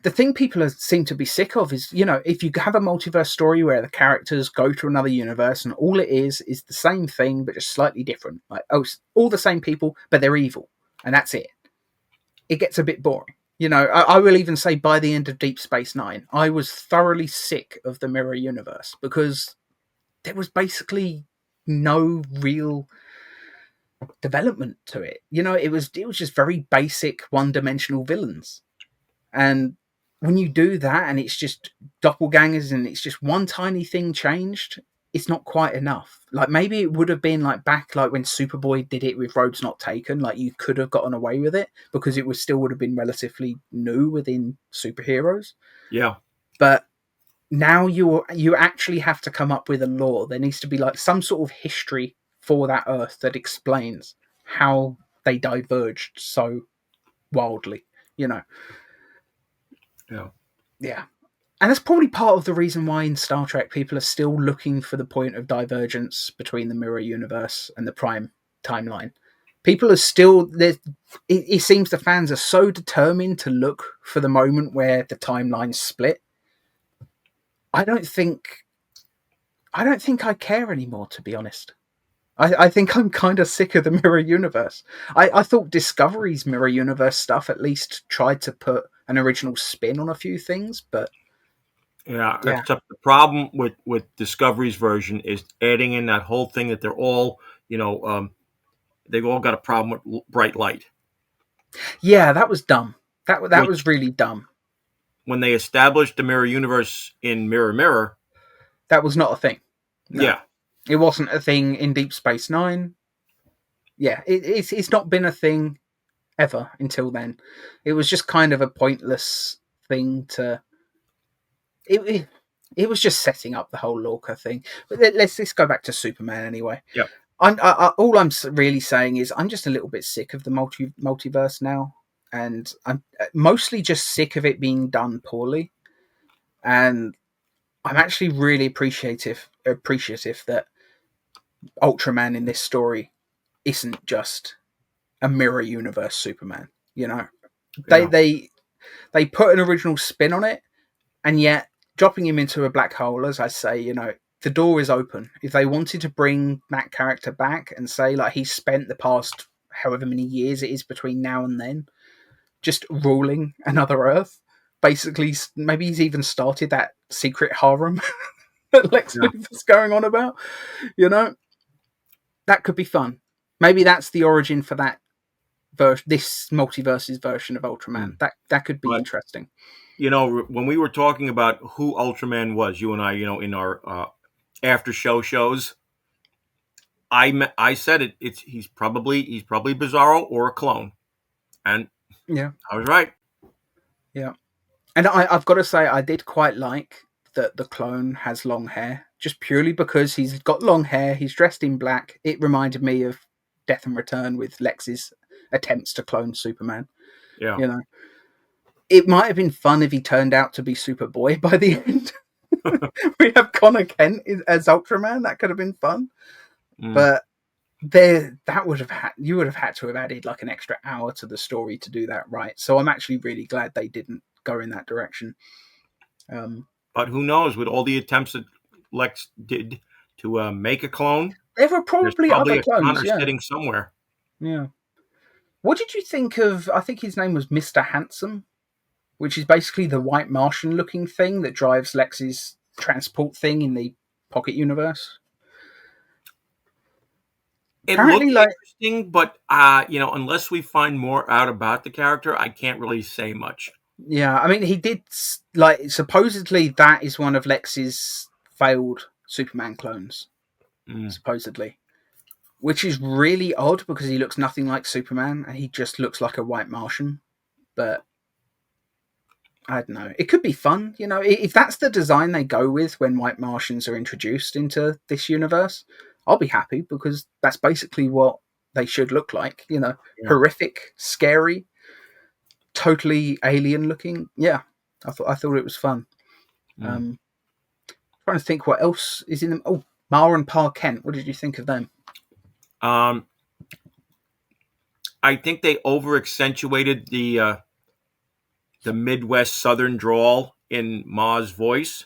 A: the thing people seem to be sick of is, you know, if you have a multiverse story where the characters go to another universe and all it is the same thing but just slightly different, like, oh, all the same people but they're evil and that's it, it gets a bit boring. You know, I will even say by the end of Deep Space Nine, I was thoroughly sick of the mirror universe because there was basically no real development to it. You know, it was just very basic one-dimensional villains. And when you do that and it's just doppelgangers and it's just one tiny thing changed, it's not quite enough. Like maybe it would have been like back like when Superboy did it with Roads Not Taken, like you could have gotten away with it because it was still would have been relatively new within superheroes.
B: Yeah.
A: But now you actually have to come up with a lore. There needs to be like some sort of history for that Earth that explains how they diverged so wildly, you know. Yeah. And that's probably part of the reason why in Star Trek people are still looking for the point of divergence between the mirror universe and the prime timeline. People are still it seems the fans are so determined to look for the moment where the timelines split. I don't think I care anymore, to be honest. I think I'm kind of sick of the mirror universe. I thought Discovery's mirror universe stuff at least tried to put an original spin on a few things, but
B: yeah. Except the problem with Discovery's version is adding in that whole thing that they're all, you know, they've all got a problem with bright light.
A: Yeah, that was dumb. That was really dumb.
B: When they established the mirror universe in Mirror Mirror,
A: that was not a thing.
B: No. Yeah.
A: It wasn't a thing in Deep Space Nine. Yeah, it's not been a thing ever until then. It was just kind of a pointless thing to. It was just setting up the whole Lorca thing. But let's go back to Superman anyway.
B: Yeah.
A: All I'm really saying is I'm just a little bit sick of the multiverse now, and I'm mostly just sick of it being done poorly. And I'm actually really appreciative that Ultraman in this story isn't just a mirror universe Superman. You know, they put an original spin on it, and yet dropping him into a black hole, as I say, you know, the door is open. If they wanted to bring that character back and say like he spent the past however many years it is between now and then just ruling another Earth, basically, maybe he's even started that secret harem that Lex Luthor's going on about, you know, that could be fun. Maybe that's the origin for that this multiverse's version of Ultraman. That could be interesting.
B: You know, when we were talking about who Ultraman was, you and I, you know, in our after shows, I said it. He's probably Bizarro or a clone, and
A: yeah,
B: I was right.
A: Yeah, and I've got to say I did quite like that the clone has long hair, just purely because he's got long hair. He's dressed in black. It reminded me of Death and Return with Lex's attempts to clone Superman.
B: Yeah,
A: you know. It might have been fun if he turned out to be Superboy by the end. We have Connor Kent as Ultraman. That could have been fun. But that would have had you would have had to have added like an extra hour to the story to do that right. So I'm actually really glad they didn't go in that direction. Um,
B: But who knows? With all the attempts that Lex did to make a clone,
A: there were
B: there's
A: probably
B: probably
A: other
B: a
A: clones.
B: Connor
A: Yeah,
B: sitting somewhere.
A: yeah. What did you think of? I think his name was Mister Handsome, which is basically the white Martian looking thing that drives Lex's transport thing in the Pocket Universe.
B: It
A: Apparently,
B: looked
A: like,
B: interesting, but unless we find more out about the character, I can't really say much.
A: yeah, I mean, he did like supposedly that is one of Lex's failed Superman clones,
B: Mm,
A: supposedly, which is really odd because he looks nothing like Superman and he just looks like a white Martian. But I don't know. It could be fun, if that's the design they go with when white Martians are introduced into this universe. I'll be happy because that's basically what they should look like.
B: yeah.
A: Horrific, scary, totally alien looking. Yeah, I thought it was fun.
B: Mm.
A: Um, Trying to think what else is in them. Oh, Ma and Pa Kent. What did you think of them?
B: Um, I think they over accentuated the Midwest Southern drawl in Ma's voice,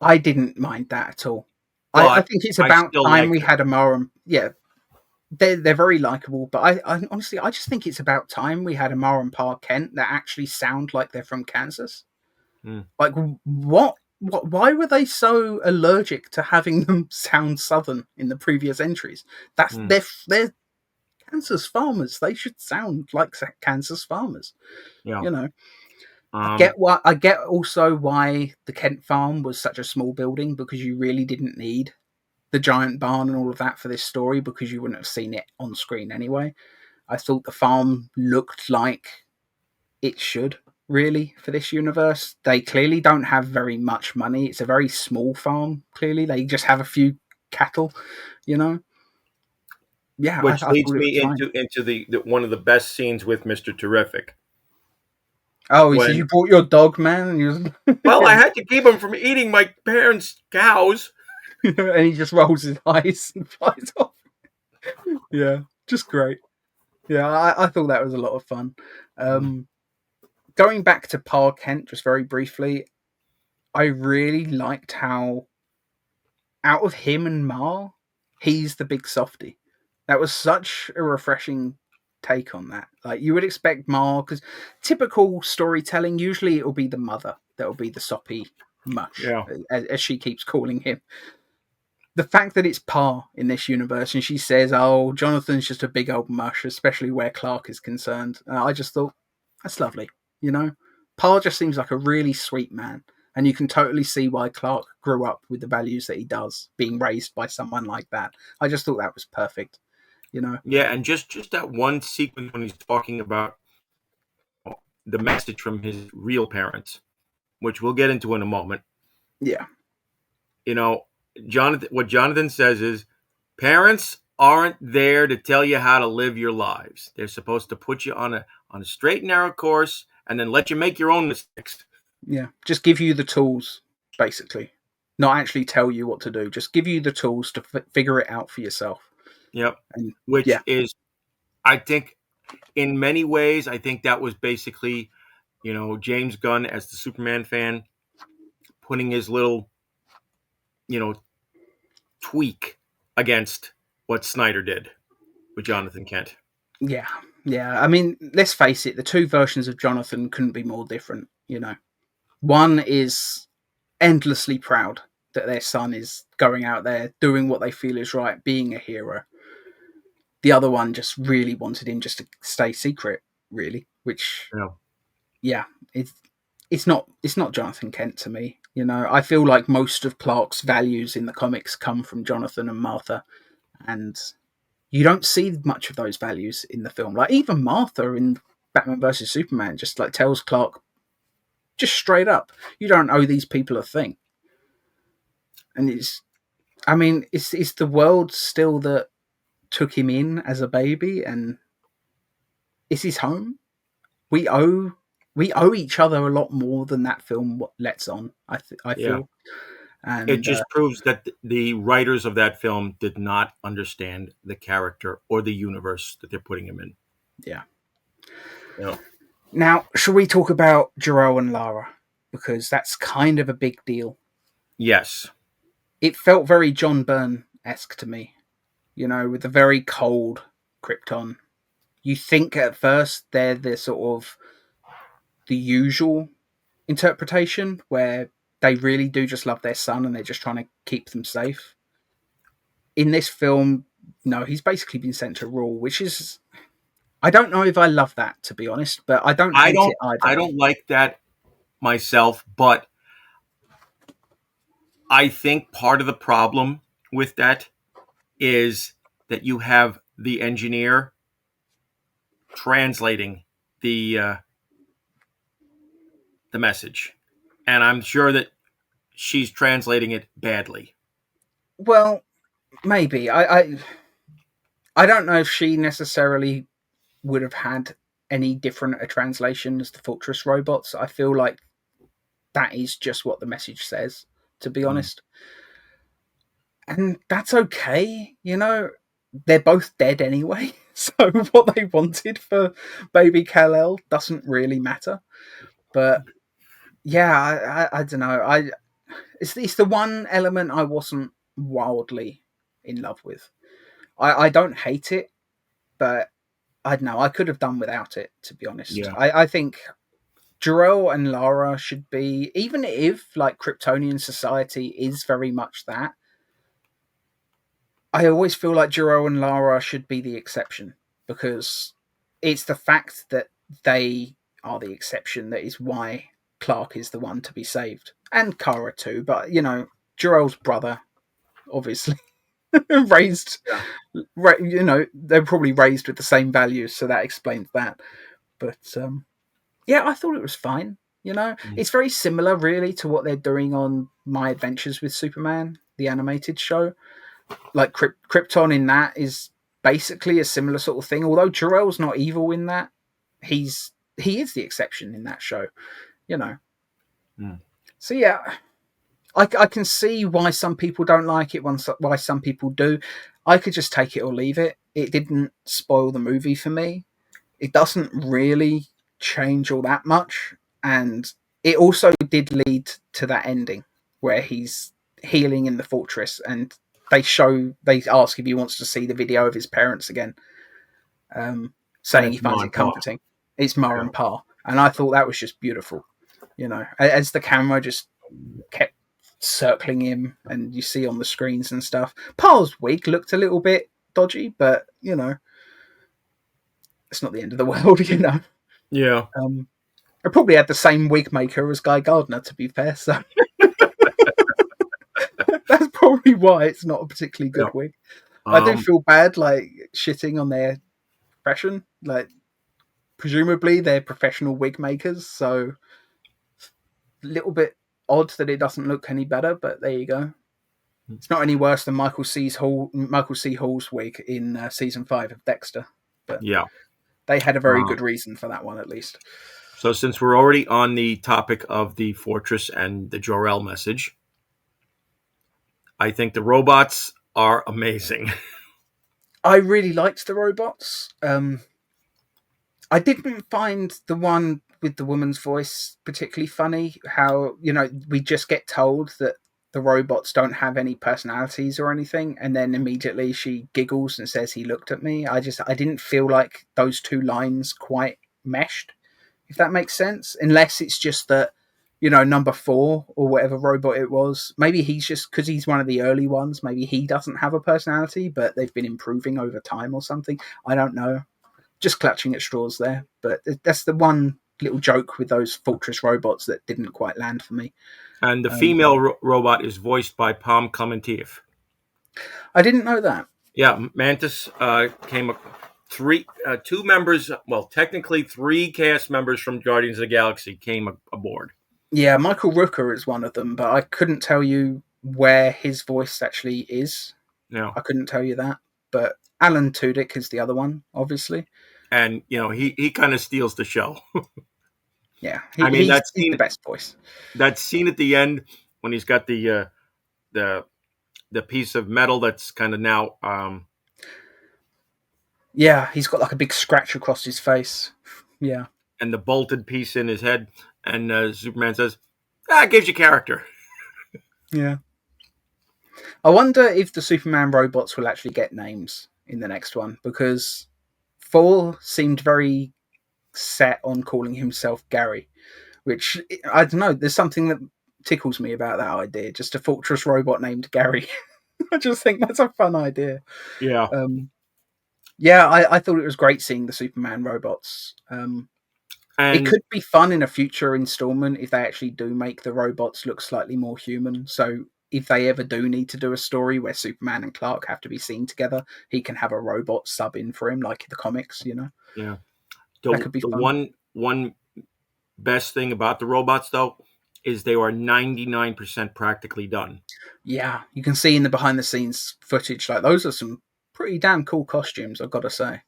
A: I didn't mind that at all. I
B: but
A: think it's
B: I
A: about
B: still
A: time
B: liked
A: we
B: it.
A: had a Ma and yeah, they're very likable. But I honestly I just think it's about time we had a Ma and Pa Kent that actually sound like they're from Kansas.
B: Mm,
A: Like what? What? Why were they so allergic to having them sound Southern in the previous entries? That's
B: mm,
A: they're Kansas farmers. They should sound like Kansas farmers.
B: yeah.
A: You know.
B: Um,
A: I get also why the Kent farm was such a small building because you really didn't need the giant barn and all of that for this story because you wouldn't have seen it on screen anyway. I thought the farm looked like it should really for this universe. They clearly don't have very much money. It's a very small farm. Clearly, they just have a few cattle. You know, yeah, I
B: which leads
A: thought it was
B: me
A: fine.
B: into the one of the best scenes with Mister Terrific
A: Oh, he said
B: when
A: you brought your dog, man, and,
B: well, I had to keep him from eating my parents' cows.
A: and he just rolls his eyes and flies off. Yeah, just great. Yeah, I thought that was a lot of fun.
B: Mm,
A: Um, Going back to Pa Kent, just very briefly, I really liked how out of him and Ma, he's the big softy. That was such a refreshing take on that. Like you would expect Ma, because typical storytelling, usually it'll be the mother that'll be the soppy mush,
B: yeah,
A: as she keeps calling him. The fact that it's Pa in this universe, and she says, "Oh, Jonathan's just a big old mush," especially where Clark is concerned. I just thought that's lovely. You know, Pa just seems like a really sweet man, and you can totally see why Clark grew up with the values that he does, being raised by someone like that. I just thought that was perfect. You know,
B: yeah, and just that one sequence when he's talking about the message from his real parents, which we'll get into in a moment.
A: yeah,
B: You know, Jonathan says is parents aren't there to tell you how to live your lives. They're supposed to put you on a straight and narrow course and then let you make your own mistakes.
A: yeah, just give you the tools, basically, not actually tell you what to do. Just give you the tools to figure it out for yourself.
B: Yep.
A: And
B: Which
A: yeah,
B: is, I think, in many ways, I think that was basically, James Gunn as the Superman fan putting his little, you know, tweak against what Snyder did with Jonathan Kent.
A: yeah, yeah. I mean, let's face it, the two versions of Jonathan couldn't be more different, One is endlessly proud that their son is going out there doing what they feel is right, being a hero. The other one just really wanted him just to stay secret, really, which
B: Yeah.
A: yeah, it's not Jonathan Kent to me. I feel like most of Clark's values in the comics come from Jonathan and Martha, and you don't see much of those values in the film. Like even Martha in Batman versus Superman just like tells Clark just straight up, you don't owe these people a thing. And it's the world still that took him in as a baby, and it's his home. We owe we owe each other a lot more than that film lets on. I
B: Yeah.
A: feel.
B: It
A: And
B: just proves that the writers of that film did not understand the character or the universe that they're putting him in.
A: yeah.
B: You know?
A: Now, shall we talk about Jor-El and Lara? Because that's kind of a big deal.
B: Yes.
A: It felt very John Byrne-esque to me, with the very cold Krypton. You think at first they're the sort of the usual interpretation where they really do just love their son and they're just trying to keep them safe. In this film, no, he's basically been sent to rule, which is, I don't know if I love that, to be honest, but I don't
B: I
A: hate
B: don't
A: it either.
B: I don't like that myself, but I think part of the problem with that is that you have the engineer translating the the message, and I'm sure that she's translating it badly.
A: Well, maybe. I don't know if she necessarily would have had any different a translation as the Fortress robots. I feel like that is just what the message says, to be
B: Mm.
A: honest. And that's okay, They're both dead anyway, so what they wanted for baby Kal-El doesn't really matter. But yeah, I don't know. It's the one element I wasn't wildly in love with. I don't hate it, but I don't know. I could have done without it, to be honest.
B: Yeah.
A: I think Jor-El and Lara should be, even if like Kryptonian society is very much that. I always feel like Jor-El and Lara should be the exception because it's the fact that they are the exception that is why Clark is the one to be saved, and Kara too. But Jor-El's brother, obviously, raised,
B: Yeah.
A: they're probably raised with the same values, so that explains that. But yeah, I thought it was fine.
B: Mm.
A: It's very similar, really, to what they're doing on My Adventures with Superman, the animated show. Like Krypton in that is basically a similar sort of thing. Although Jor-El's not evil in that, he is the exception in that show.
B: Mm.
A: So yeah, I can see why some people don't like it, why some people do. I could just take it or leave it. It didn't spoil the movie for me. It doesn't really change all that much, and it also did lead to that ending where he's healing in the fortress, and they ask if he wants to see the video of his parents again,
B: And
A: saying he
B: it's
A: finds it
B: Montauk.
A: comforting. It's Ma
B: Yeah.
A: and Pa, and I thought that was just beautiful. As the camera just kept circling him, and you see on the screens and stuff. Pa's wig looked a little bit dodgy, but it's not the end of the world.
B: Yeah.
A: I probably had the same wig maker as Guy Gardner, to be fair, so that's probably why it's not a particularly
B: Yeah.
A: good wig. I do
B: Um,
A: feel bad, like, shitting on their profession. Like, presumably they're professional wig makers, so a little bit odd that it doesn't look any better, but there you go. It's not any worse than Michael C. Hall's wig in season 5 of Dexter, but
B: yeah.
A: they had a very
B: Um,
A: good reason for that one, at least.
B: so since we're already on the topic of the fortress and the Jor-El message, I think the robots are amazing.
A: I really liked the robots. I didn't find the one with the woman's voice particularly funny. How, we just get told that the robots don't have any personalities or anything, and then immediately she giggles and says, "He looked at me." I didn't feel like those two lines quite meshed, if that makes sense. Unless it's just that, number 4 or whatever robot it was, maybe he's just, because he's one of the early ones, maybe he doesn't have a personality, but they've been improving over time or something. I don't know. Just clutching at straws there. But that's the one little joke with those Fortress robots that didn't quite land for me.
B: And the female robot is voiced by Pom Klementieff.
A: I didn't know that.
B: Yeah, Mantis came two members, well, technically 3 cast members from Guardians of the Galaxy came aboard.
A: Yeah, Michael Rooker is one of them, but I couldn't tell you where his voice actually is.
B: Yeah.
A: I couldn't tell you that. But Alan Tudyk is the other one, obviously.
B: And, he kind of steals the show.
A: Yeah,
B: I mean,
A: he's the best voice.
B: That scene at the end when he's got the the piece of metal that's kind of now
A: Yeah, he's got like a big scratch across his face. Yeah.
B: and the bolted piece in his head, and Superman says, "It gives you character."
A: Yeah. I wonder if the Superman robots will actually get names in the next one, because Thor seemed very set on calling himself Gary, which I don't know. There's something that tickles me about that idea. Just a fortress robot named Gary. I just think that's a fun idea.
B: Yeah,
A: Yeah, I thought it was great seeing the Superman robots. It
B: and
A: could be fun in a future installment if they actually do make the robots look slightly more human. So if they ever do need to do a story where Superman and Clark have to be seen together, he can have a robot sub in for him, like the comics.
B: yeah,
A: That
B: the
A: could be
B: the
A: fun.
B: one best thing about the robots though is they are 99% practically done.
A: Yeah, you can see in the behind the scenes footage, like those are some pretty damn cool costumes, I've got to say.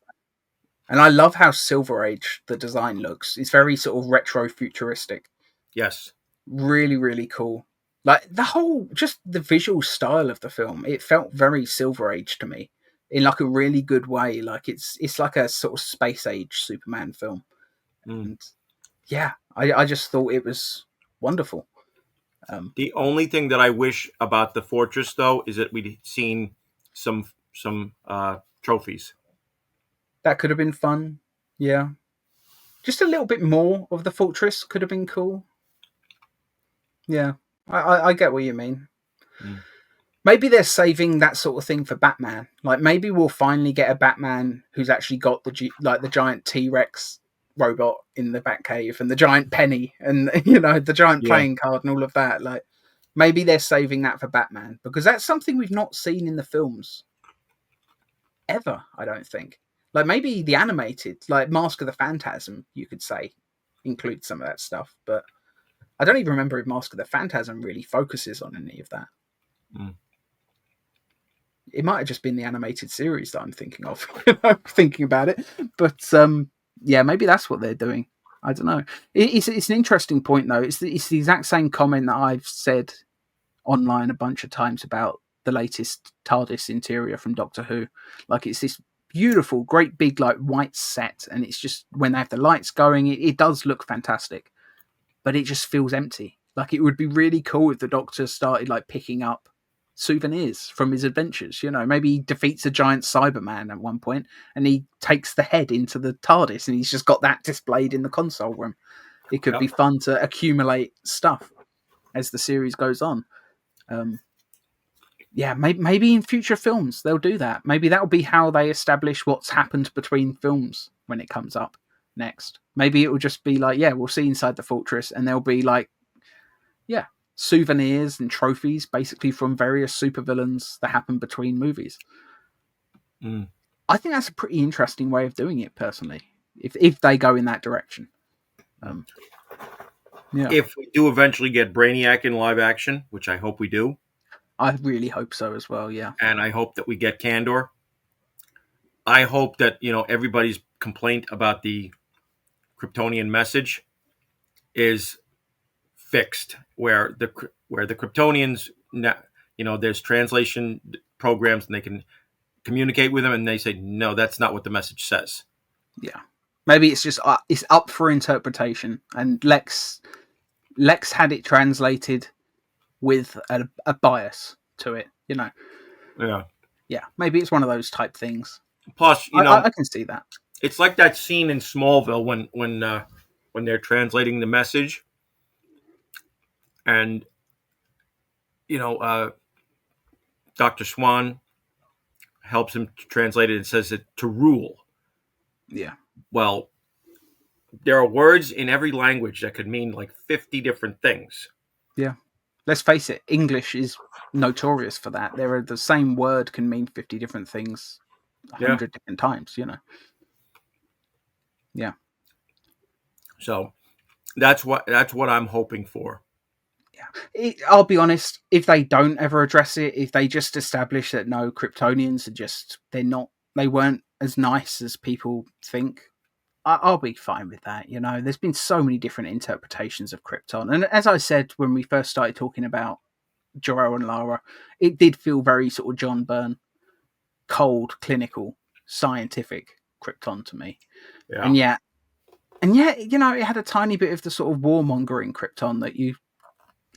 A: And I love how Silver Age the design looks. It's very sort of retro futuristic.
B: Yes.
A: Really, really cool. Like the whole, just the visual style of the film, it felt very Silver Age to me, in like a really good way. Like it's like a sort of space age Superman film,
B: Mm.
A: and yeah, I just thought it was wonderful.
B: The only thing that I wish about the fortress though is that we'd seen some trophies.
A: That could have been fun. Yeah, just a little bit more of the fortress could have been cool. Yeah, I get what you mean.
B: Mm.
A: Maybe they're saving that sort of thing for Batman. Like maybe we'll finally get a Batman who's actually got the giant T-Rex robot in the Batcave and the giant penny and the giant
B: Yeah.
A: playing card and all of that. Like maybe they're saving that for Batman, because that's something we've not seen in the films ever, I don't think. Like maybe the animated, like Mask of the Phantasm, you could say, includes some of that stuff, but I don't even remember if Mask of the Phantasm really focuses on any of that.
B: Mm.
A: It might have just been the animated series that I'm thinking of, thinking about it. But yeah, maybe that's what they're doing. I don't know. It's an interesting point though. It's the exact same comment that I've said online a bunch of times about the latest TARDIS interior from Doctor Who. Like it's this beautiful, great big like white set, and it's just when they have the lights going, it does look fantastic, but it just feels empty. Like it would be really cool if the Doctor started like picking up souvenirs from his adventures. Maybe he defeats a giant Cyberman at one point, and he takes the head into the TARDIS, and he's just got that displayed in the console room. It could
B: Yep.
A: be fun to accumulate stuff as the series goes on. Yeah, maybe in future films they'll do that. Maybe that'll be how they establish what's happened between films when it comes up next. Maybe it will just be like, yeah, we'll see inside the fortress, and there'll be like, yeah, souvenirs and trophies basically from various supervillains that happen between movies.
B: Mm.
A: I think that's a pretty interesting way of doing it, personally, if they go in that direction. Yeah,
B: If we do eventually get Brainiac in live action, which I hope we do,
A: I really hope so as well. Yeah,
B: and I hope that we get Kandor. I hope that everybody's complaint about the Kryptonian message is fixed, where the Kryptonians, there's translation programs and they can communicate with them, and they say no, that's not what the message says.
A: yeah. Maybe it's just it's up for interpretation, and Lex had it translated with a bias to it.
B: Yeah.
A: Yeah, maybe it's one of those type things.
B: Plus,
A: I can see that.
B: it's like that scene in Smallville when they're translating the message, and Dr. Swan helps him translate it and says it to rule.
A: Yeah.
B: Well, there are words in every language that could mean like 50 different things.
A: Yeah. Let's face it, English is notorious for that. The same word can mean 50 different things 100 different times, Yeah.
B: So that's what I'm hoping for.
A: Yeah. I'll be honest, if they don't ever address it, if they just establish that no, Kryptonians are just, they weren't as nice as people think, I'll be fine with that. There's been so many different interpretations of Krypton. And as I said when we first started talking about Jor-El and Lara, it did feel very sort of John Byrne, cold, clinical, scientific Krypton to me.
B: Yeah.
A: And yet, it had a tiny bit of the sort of warmongering Krypton that you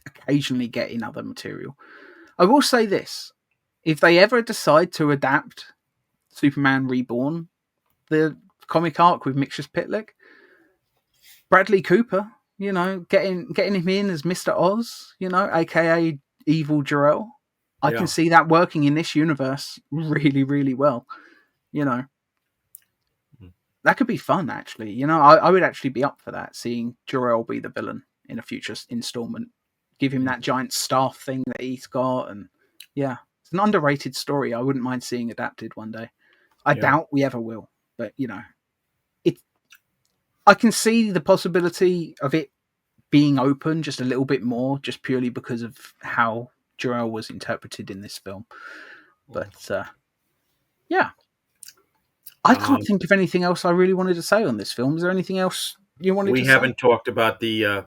A: occasionally get in other material. I will say this: if they ever decide to adapt Superman Reborn, the comic arc with Mixus Pitlick, Bradley Cooper, getting him in as Mr. Oz, aka Evil Jor-El, I can see that working in this universe really, really well. That could be fun, actually. I would actually be up for that, seeing Jor-El be the villain in a future installment. Give him that giant staff thing that he's got, and it's an underrated story. I wouldn't mind seeing adapted one day. I doubt we ever will, but I can see the possibility of it being open just a little bit more, just purely because of how Jor-El was interpreted in this film. But I can't think of anything else I really wanted to say on this film. Is there anything else you wanted to say?
B: We haven't talked about the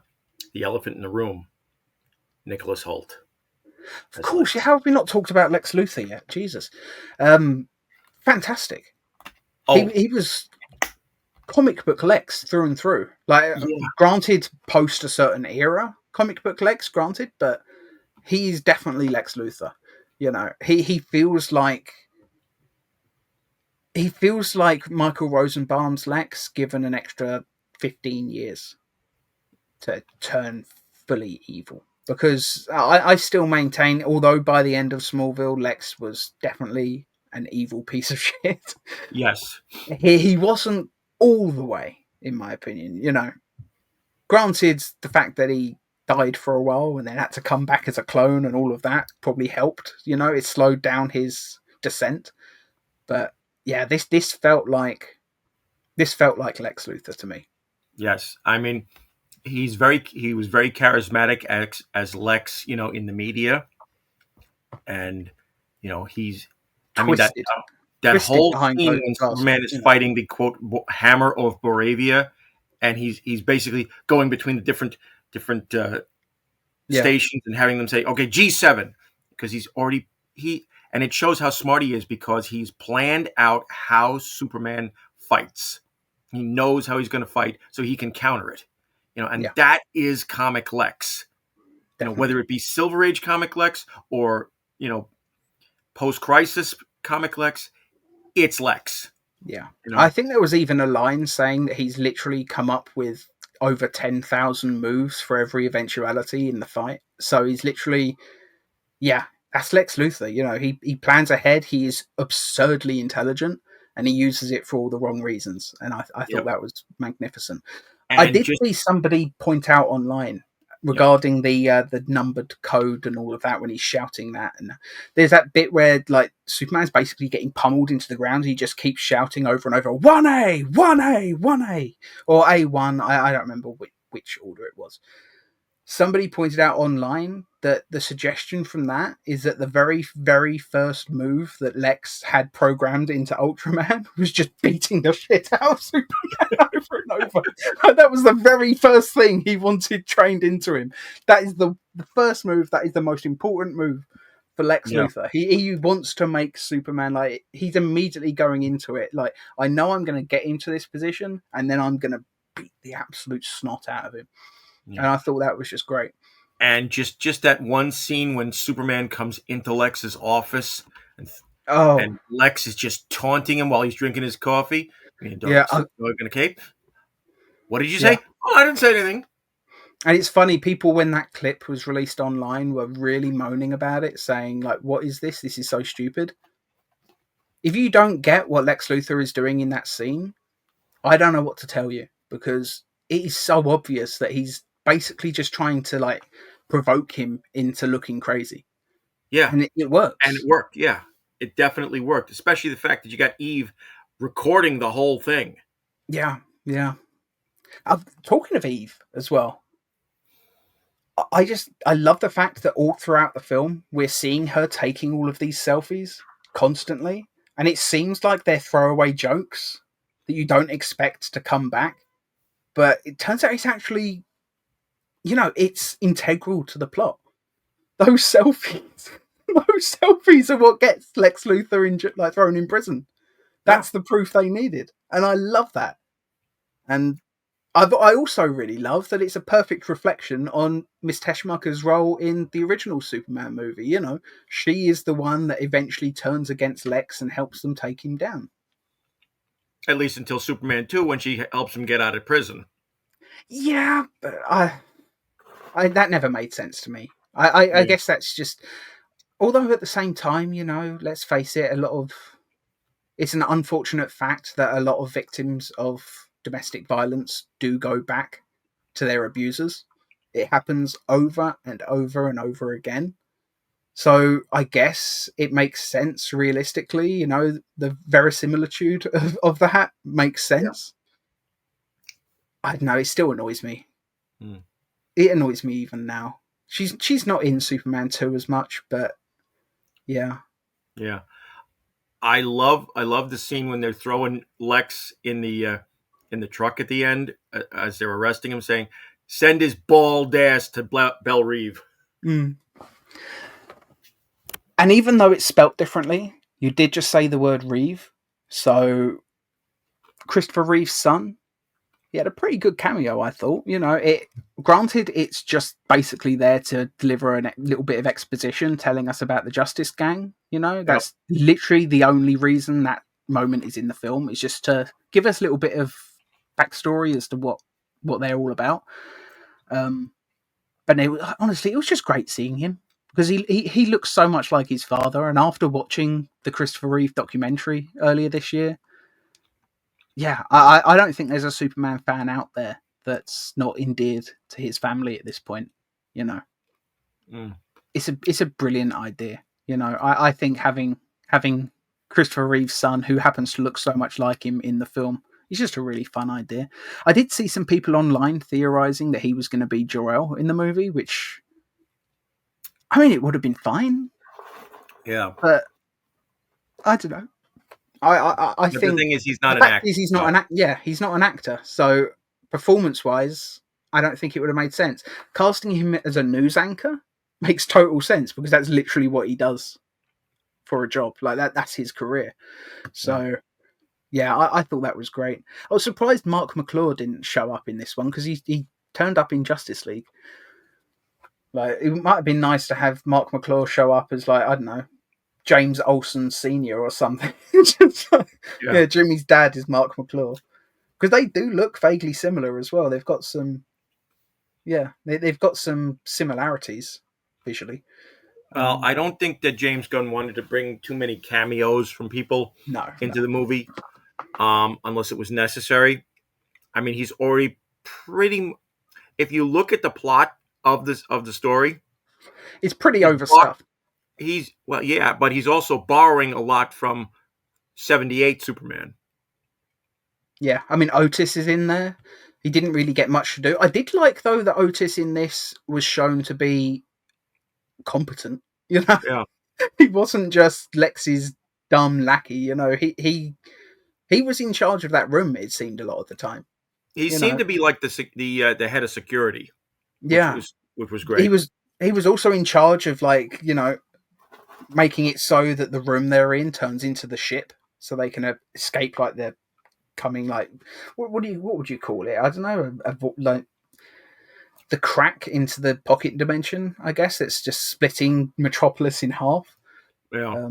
B: elephant in the room, Nicholas Hoult.
A: Of course, how have we not talked about Lex Luthor yet? Jesus. Fantastic. He was comic book Lex through and through. Granted, post a certain era, comic book Lex, granted, but he's definitely Lex Luthor. He feels like Michael Rosenbaum's Lex given an extra 15 years to turn fully evil. Because I still maintain, although by the end of Smallville, Lex was definitely an evil piece of shit.
B: Yes.
A: He wasn't all the way, in my opinion. Granted, the fact that he died for a while and then had to come back as a clone and all of that probably helped. It slowed down his descent. But yeah, this felt like Lex Luthor to me.
B: Yes, I mean, he was very charismatic as Lex, in the media, and he's
A: Twisted.
B: That whole scene when Superman is fighting the quote Hammer of Boravia, and he's basically going between the different stations and having them say, okay, G7, because and it shows how smart he is because he's planned out how Superman fights. He knows how he's going to fight so he can counter it. That is comic Lex. Whether it be Silver Age comic Lex or, post-crisis comic Lex, it's Lex.
A: Yeah. I think there was even a line saying that he's literally come up with over 10,000 moves for every eventuality in the fight. So he's literally, that's Lex Luthor. He plans ahead. He is absurdly intelligent and he uses it for all the wrong reasons. And I thought that was magnificent. And I did see somebody point out online regarding the numbered code and all of that when he's shouting that. And there's that bit where Superman's basically getting pummeled into the ground. He just keeps shouting over and over, 1A, 1A, 1A, or A1. I don't remember which order it was. Somebody pointed out online that the suggestion from that is that the very, very first move that Lex had programmed into Ultraman was just beating the shit out of Superman over and over. That was the very first thing he wanted trained into him. That is the first move. That is the most important move for Lex Luthor. He wants to make Superman, he's immediately going into it. I know I'm going to get into this position and then I'm going to beat the absolute snot out of him. Yeah. And I thought that was just great.
B: And just that one scene when Superman comes into Lex's office and Lex is just taunting him while he's drinking his coffee. Dog in a cape. What did you say? Oh, I didn't say anything.
A: And it's funny, people, when that clip was released online, were really moaning about it, saying, what is this? This is so stupid. If you don't get what Lex Luthor is doing in that scene, I don't know what to tell you, because it is so obvious that he's basically just trying to provoke him into looking crazy.
B: Yeah.
A: And it works.
B: And it worked, yeah. It definitely worked, especially the fact that you got Eve recording the whole thing.
A: Yeah. Talking of Eve as well, I love the fact that all throughout the film, we're seeing her taking all of these selfies constantly. And it seems like they're throwaway jokes that you don't expect to come back. But it turns out it's actually, it's integral to the plot. those selfies, those selfies are what gets Lex Luthor thrown in prison.
B: Yeah.
A: That's the proof they needed, and I love that. And I also really love that it's a perfect reflection on Miss Teschmacher's role in the original Superman movie. You know, she is the one that eventually turns against Lex and helps them take him down.
B: At least until Superman 2, when she helps him get out of prison.
A: Yeah, but I that never made sense to me. I guess that's just. Although at the same time, you know, let's face it, it's an unfortunate fact that a lot of victims of domestic violence do go back to their abusers. It happens over and over and over again. So I guess it makes sense realistically, you know, the verisimilitude of that makes sense. I don't know, it still annoys me. It annoys me even now. She's not in Superman 2 as much, but yeah.
B: Yeah. I love the scene when they're throwing Lex in the truck at the end as they're arresting him, saying, "Send his bald ass to Belle Reeve."
A: Mm. And even though it's spelt differently, you did just say the word Reeve. So Christopher Reeve's son, he had a pretty good cameo, I thought. You know, granted, it's just basically there to deliver a little bit of exposition telling us about the Justice Gang. You know, that's literally the only reason that moment is in the film. It's just to give us a little bit of backstory as to what they're all about. But honestly, it was just great seeing him because he looks so much like his father. And after watching the Christopher Reeve documentary earlier this year, yeah, I don't think there's a Superman fan out there that's not endeared to his family at this point. You know, it's a brilliant idea. You know, I think having Christopher Reeve's son, who happens to look so much like him in the film, is just a really fun idea. I did see some people online theorizing that he was going to be Jor-El in the movie, which, I mean, it would have been fine.
B: Yeah,
A: but I don't know. I think
B: the thing is, he's not
A: an
B: actor.
A: He's not an yeah, he's not an actor. So performance-wise, I don't think it would have made sense. Casting him as a news anchor makes total sense because that's literally what he does for a job. Like that's his career. So yeah, I thought that was great. I was surprised Mark McClure didn't show up in this one because he turned up in Justice League. Like it might have been nice to have Mark McClure show up as, like, I don't know, James Olsen Sr. or something. Yeah, Jimmy's dad is Mark McClure. Because they do look vaguely similar as well. They've got some, they've got some similarities visually.
B: Well, I don't think that James Gunn wanted to bring too many cameos from people into the movie, unless it was necessary. I mean, he's already pretty. If you look at the plot of the story,
A: it's pretty overstuffed.
B: But he's also borrowing a lot from 78 Superman.
A: Yeah, I mean, Otis is in there. He didn't really get much to do. I did like, though, that Otis in this was shown to be competent. You know, he wasn't just Lex's dumb lackey. You know, he was in charge of that room. It seemed a lot of the time.
B: He seemed to be like the head of security. Which was great.
A: He was also in charge of, like, you know, making it so that the room they're in turns into the ship, so they can escape. Like they're coming, like, what would you call it? I don't know. Like the crack into the pocket dimension, I guess. It's just splitting Metropolis in half.
B: Yeah.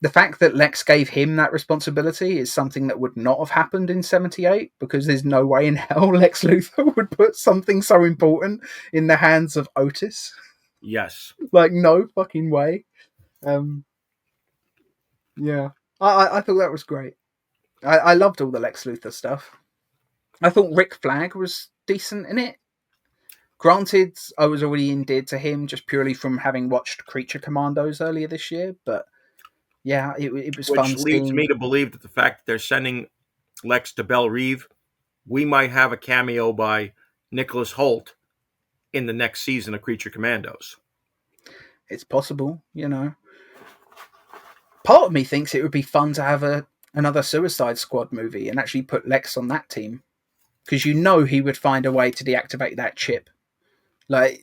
A: The fact that Lex gave him that responsibility is something that would not have happened in 78, because there's no way in hell Lex Luthor would put something so important in the hands of Otis.
B: Yes.
A: Like, no fucking way. Yeah. I thought that was great. I loved all the Lex Luthor stuff. I thought Rick Flag was decent in it. Granted, I was already endeared to him just purely from having watched Creature Commandos earlier this year, but yeah, it was fun.
B: Which leads me to believe that the fact that they're sending Lex to Belle Reeve, we might have a cameo by Nicholas Hoult in the next season of Creature Commandos.
A: It's possible, you know. Part of me thinks it would be fun to have another Suicide Squad movie and actually put Lex on that team, because you know he would find a way to deactivate that chip. Like,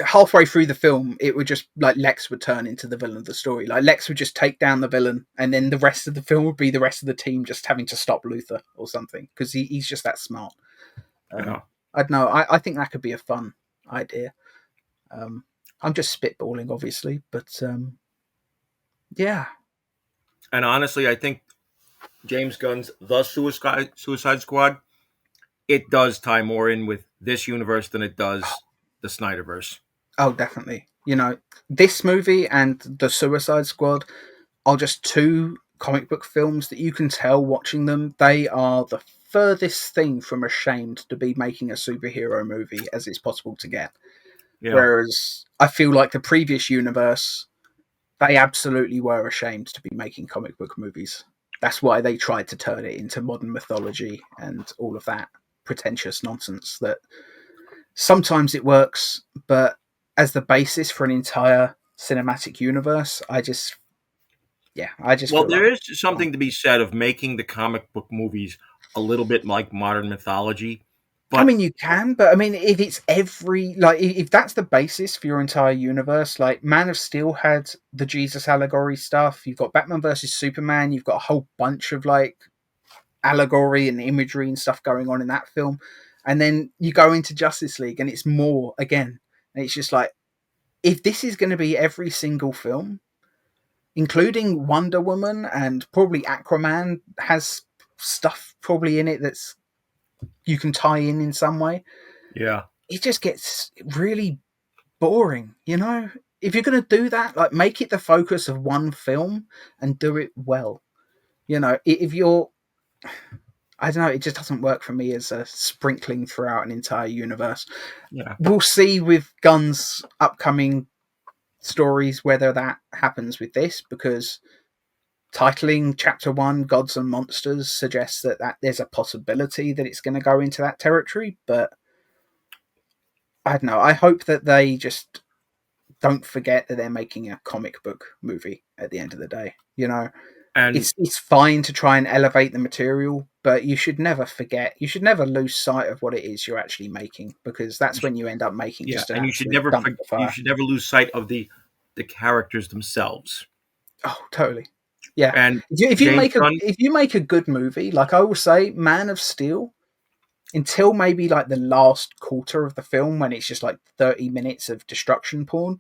A: halfway through the film, it would just like Lex would turn into the villain of the story. Like Lex would just take down the villain, and then the rest of the film would be the rest of the team just having to stop Luthor or something because he's just that smart.
B: Yeah.
A: I don't know. I think that could be a fun idea. I'm just spitballing, obviously, but yeah.
B: And honestly, I think James Gunn's The Suicide Squad, it does tie more in with this universe than it does the Snyderverse.
A: Oh, definitely. You know, this movie and the Suicide Squad are just two comic book films that you can tell watching them. They are the furthest thing from ashamed to be making a superhero movie as it's possible to get.
B: Yeah.
A: Whereas I feel like the previous universe, they absolutely were ashamed to be making comic book movies. That's why they tried to turn it into modern mythology and all of that pretentious nonsense that sometimes it works, but as the basis for an entire cinematic universe, I just
B: Well,
A: feel like
B: there is something to be said of making the comic book movies a little bit like modern mythology.
A: I
B: But
A: mean, you can, but I mean, if it's if that's the basis for your entire universe, like Man of Steel had the Jesus allegory stuff, you've got Batman versus Superman, you've got a whole bunch of like allegory and imagery and stuff going on in that film, and then you go into Justice League and it's more again, and it's just like, if this is going to be every single film, including Wonder Woman and probably Aquaman has stuff probably in it that's you can tie in some way.
B: yeah,
A: It just gets really boring, you know? If you're going to do that, like make it the focus of one film and do it well. You know, if you're I don't know, it just doesn't work for me as a sprinkling throughout an entire universe.
B: yeah.
A: We'll see with Gunn's upcoming stories whether that happens with this, because titling chapter 1 Gods and Monsters suggests that there's a possibility that it's going to go into that territory, but I don't know. I hope that they just don't forget that they're making a comic book movie at the end of the day. You know,
B: And
A: it's fine to try and elevate the material, but you should never forget, you should never lose sight of what it is you're actually making, because that's when you end up making
B: yeah,
A: just an
B: and you should
A: absolute
B: never
A: dump of
B: you
A: fire.
B: should never lose sight of the characters themselves.
A: Oh, totally. Yeah.
B: And
A: If you
B: James
A: make a
B: Gunn,
A: if you make a good movie, like I will say, Man of Steel, until maybe like the last quarter of the film when it's just like 30 minutes of destruction porn,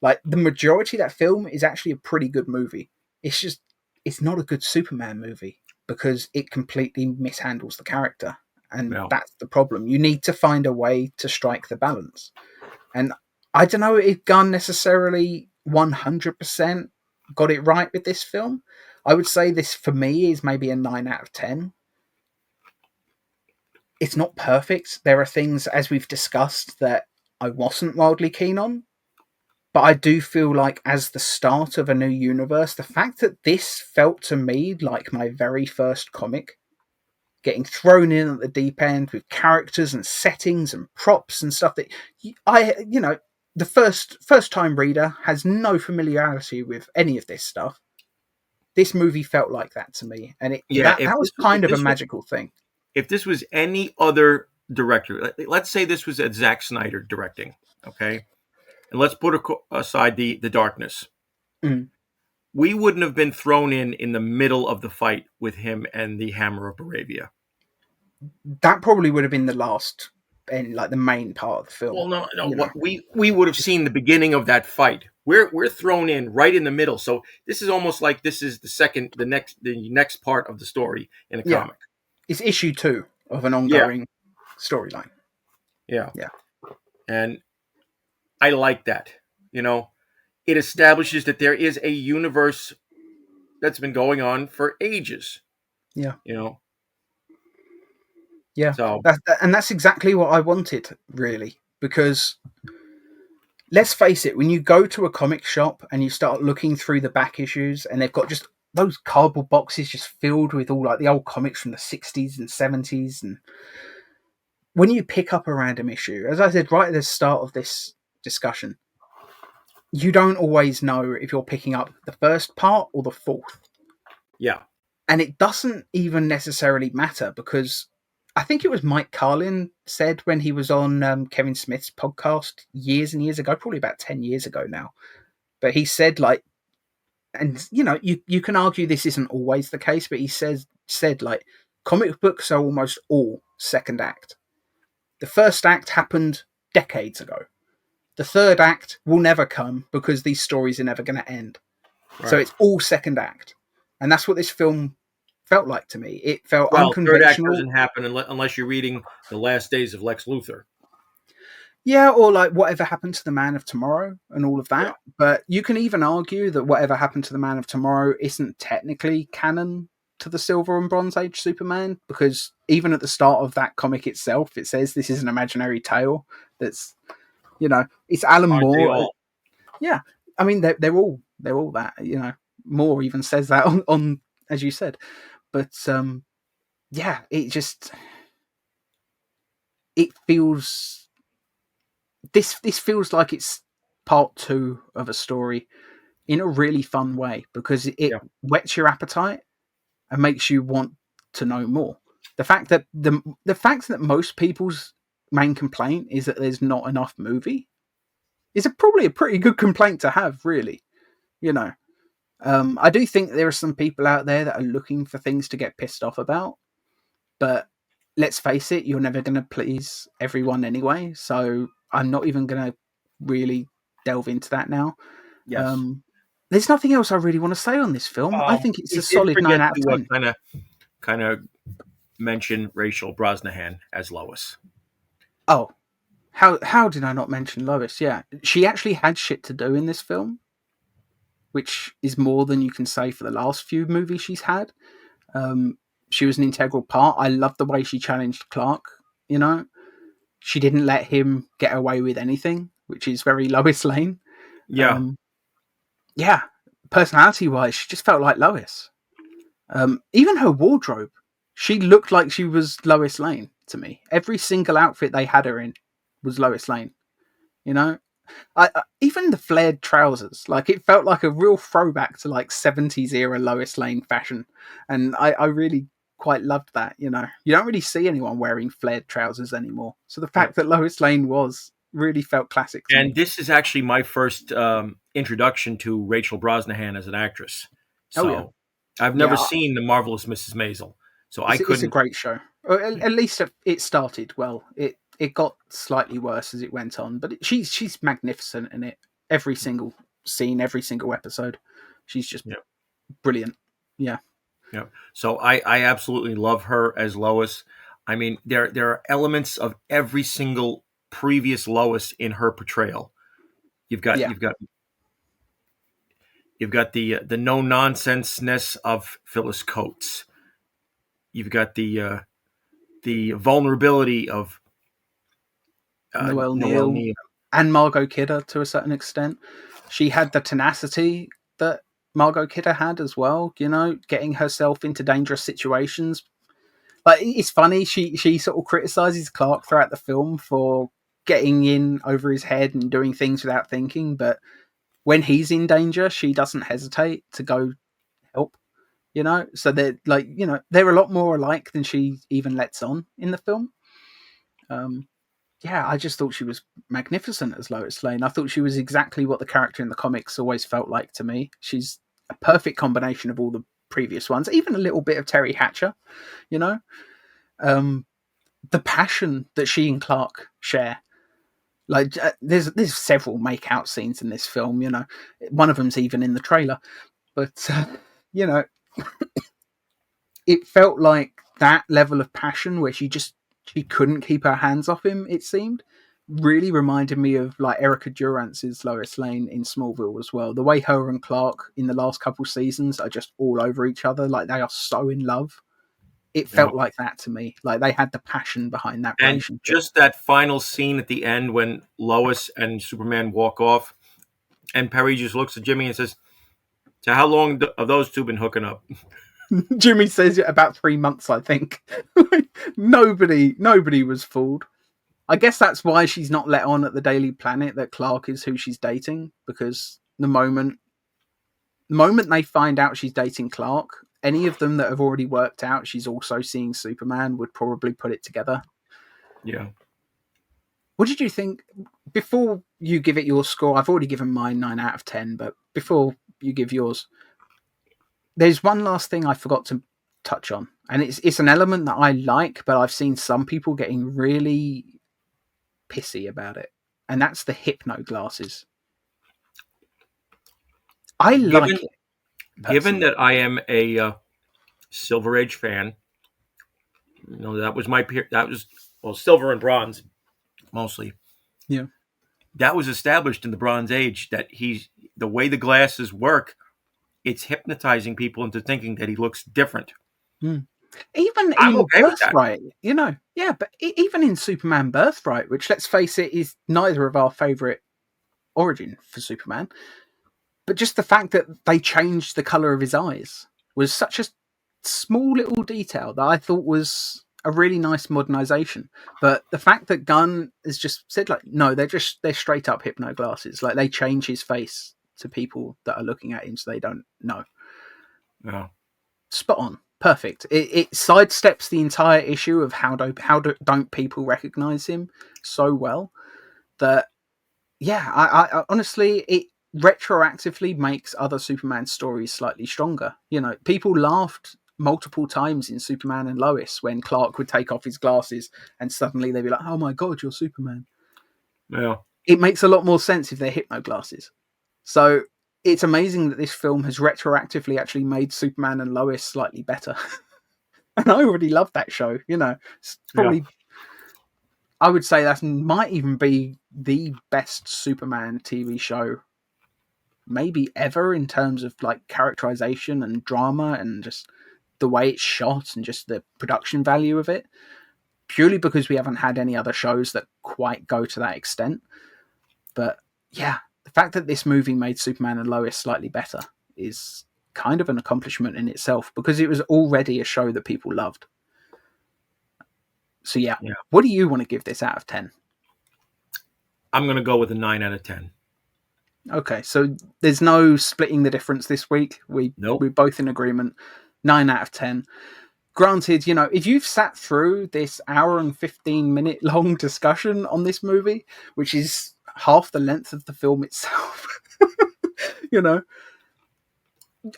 A: like the majority of that film is actually a pretty good movie. It's just it's not a good Superman movie because it completely mishandles the character. And
B: no,
A: that's the problem. You need to find a way to strike the balance. And I don't know if Gunn necessarily 100% got it right with this film. I would say this for me is maybe a 9 out of 10. It's not perfect. There are things, as we've discussed, that I wasn't wildly keen on. But I do feel like, as the start of a new universe, the fact that this felt to me like my very first comic, getting thrown in at the deep end with characters and settings and props and stuff that the first time reader has no familiarity with any of this stuff. This movie felt like that to me, and
B: yeah.
A: that was kind of a magical thing.
B: If this was any other director, let's say this was a Zack Snyder directing, okay, and let's put aside the darkness.
A: Mm.
B: We wouldn't have been thrown in the middle of the fight with him and the Hammer of Baravia.
A: That probably would have been the last and like the main part of the film.
B: Well, no.
A: You know?
B: What we would have seen the beginning of that fight. We're thrown in right in the middle. So this is almost like this is the next part of the story in a comic.
A: It's issue 2 of an
B: Yeah,
A: ongoing storyline.
B: yeah,
A: Yeah.
B: and I like that. You know, it establishes that there is a universe that's been going on for ages.
A: Yeah.
B: You know,
A: Yeah.
B: so
A: That's exactly what I wanted, really, because let's face it, when you go to a comic shop and you start looking through the back issues and they've got just those cardboard boxes just filled with all like the old comics from the 60s and 70s, and when you pick up a random issue, as I said right at the start of this discussion, you don't always know if you're picking up the first part or the fourth.
B: yeah,
A: And it doesn't even necessarily matter, because I think it was Mike Carlin said when he was on Kevin Smith's podcast years and years ago, probably about 10 years ago now. But he said, like, and you can argue this isn't always the case, but he said like comic books are almost all second act. The first act happened decades ago. The third act will never come because these stories are never going to end. Right. So it's all second act. And that's what this film felt like to me. It felt unconventional.
B: Third act doesn't happen unless you're reading The Last Days of Lex Luthor.
A: Yeah, or like Whatever Happened to the Man of Tomorrow and all of that. Yeah. But you can even argue that Whatever Happened to the Man of Tomorrow isn't technically canon to the Silver and Bronze Age Superman, because even at the start of that comic itself, it says this is an imaginary tale. That's, it's Alan Moore. Yeah, I mean they're all that. Moore even says that on as you said, but yeah, it feels. This feels like it's part 2 of a story in a really fun way, because it whets your appetite and makes you want to know more. The fact that the fact that most people's main complaint is that there's not enough movie is probably a pretty good complaint to have, really. I do think there are some people out there that are looking for things to get pissed off about, but let's face it, you're never going to please everyone anyway, so I'm not even going to really delve into that now.
B: Yes.
A: There's nothing else I really want to say on this film. I think it's a solid 9 out of 10.
B: Kind of mention Rachel Brosnahan as Lois.
A: Oh, how did I not mention Lois? Yeah, she actually had shit to do in this film, which is more than you can say for the last few movies she's had. She was an integral part. I love the way she challenged Clark. She didn't let him get away with anything, which is very Lois Lane.
B: Yeah.
A: Yeah. Personality-wise, she just felt like Lois. Even her wardrobe, she looked like she was Lois Lane to me. Every single outfit they had her in was Lois Lane. Even the flared trousers, like it felt like a real throwback to like 70s era Lois Lane fashion. And I really quite loved that. You don't really see anyone wearing flared trousers anymore. So the fact that Lois Lane really felt classic to me.
B: This is actually my first introduction to Rachel Brosnahan as an actress. So I've never seen The Marvelous Mrs. Maisel. So
A: It's a great show. At least it started well. It got slightly worse as it went on, but she's magnificent in it. Every single scene, every single episode, she's just brilliant. Yeah.
B: Yeah. So I absolutely love her as Lois. I mean, there are elements of every single previous Lois in her portrayal. You've got the no nonsenseness of Phyllis Coates. You've got the vulnerability of
A: Noelle Neal and Margot Kidder to a certain extent. She had the tenacity that Margot Kidder had as well, getting herself into dangerous situations. Like, it's funny, she sort of criticizes Clark throughout the film for getting in over his head and doing things without thinking, but when he's in danger, she doesn't hesitate to go help. So they're like, they're a lot more alike than she even lets on in the film. I just thought she was magnificent as Lois Lane. I thought she was exactly what the character in the comics always felt like to me. She's a perfect combination of all the previous ones, even a little bit of Terry Hatcher, the passion that she and Clark share. Like, there's several make-out scenes in this film, one of them's even in the trailer, but it felt like that level of passion where she couldn't keep her hands off him, it seemed, really reminded me of like Erica Durance's Lois Lane in Smallville as well. The way her and Clark in the last couple seasons are just all over each other, like they are so in love. It felt like that to me. Like they had the passion behind that relationship.
B: And just that final scene at the end when Lois and Superman walk off, and Perry just looks at Jimmy and says, "So how long have those two been hooking up?"
A: Jimmy says it about 3 months, I think. Nobody was fooled. I guess that's why she's not let on at the Daily Planet that Clark is who she's dating, because the moment they find out she's dating Clark, any of them that have already worked out, she's also seeing Superman, would probably put it together.
B: Yeah.
A: What did you think? Before you give it your score, I've already given mine 9 out of 10, but before you give yours, there's one last thing I forgot to touch on. And it's an element that I like, but I've seen some people getting really pissy about it. And that's the hypno glasses. I like it.
B: Given that I am a Silver Age fan, that was Silver and Bronze mostly.
A: Yeah.
B: That was established in the Bronze Age that the way the glasses work, it's hypnotizing people into thinking that he looks different.
A: Mm. Even
B: I'm
A: in
B: okay with that.
A: Birthright, yeah, but even in Superman Birthright, which, let's face it, is neither of our favourite origin for Superman, but just the fact that they changed the colour of his eyes was such a small little detail that I thought was a really nice modernisation. But the fact that Gunn has just said, like, no, they're straight up hypno glasses. Like, they change his face to people that are looking at him so they don't know.
B: Yeah.
A: Spot on. Perfect. It sidesteps the entire issue of how don't people recognise him so well that, yeah, I honestly, it retroactively makes other Superman stories slightly stronger. People laughed multiple times in Superman and Lois when Clark would take off his glasses and suddenly they'd be like, oh my God, you're Superman.
B: Yeah.
A: It makes a lot more sense if they're hypno glasses. So it's amazing that this film has retroactively actually made Superman and Lois slightly better. And I already love that show. It's probably, I would say that might even be the best Superman TV show maybe ever, in terms of like characterization and drama and just the way it's shot and just the production value of it, purely because we haven't had any other shows that quite go to that extent. But yeah, the fact that this movie made Superman and Lois slightly better is kind of an accomplishment in itself, because it was already a show that people loved. So yeah. What do you want to give this out of 10?
B: I'm going to go with a 9 out of 10.
A: Okay, so there's no splitting the difference this week. We're both in agreement. 9 out of 10. Granted, if you've sat through this hour and 15-minute long discussion on this movie, which is half the length of the film itself,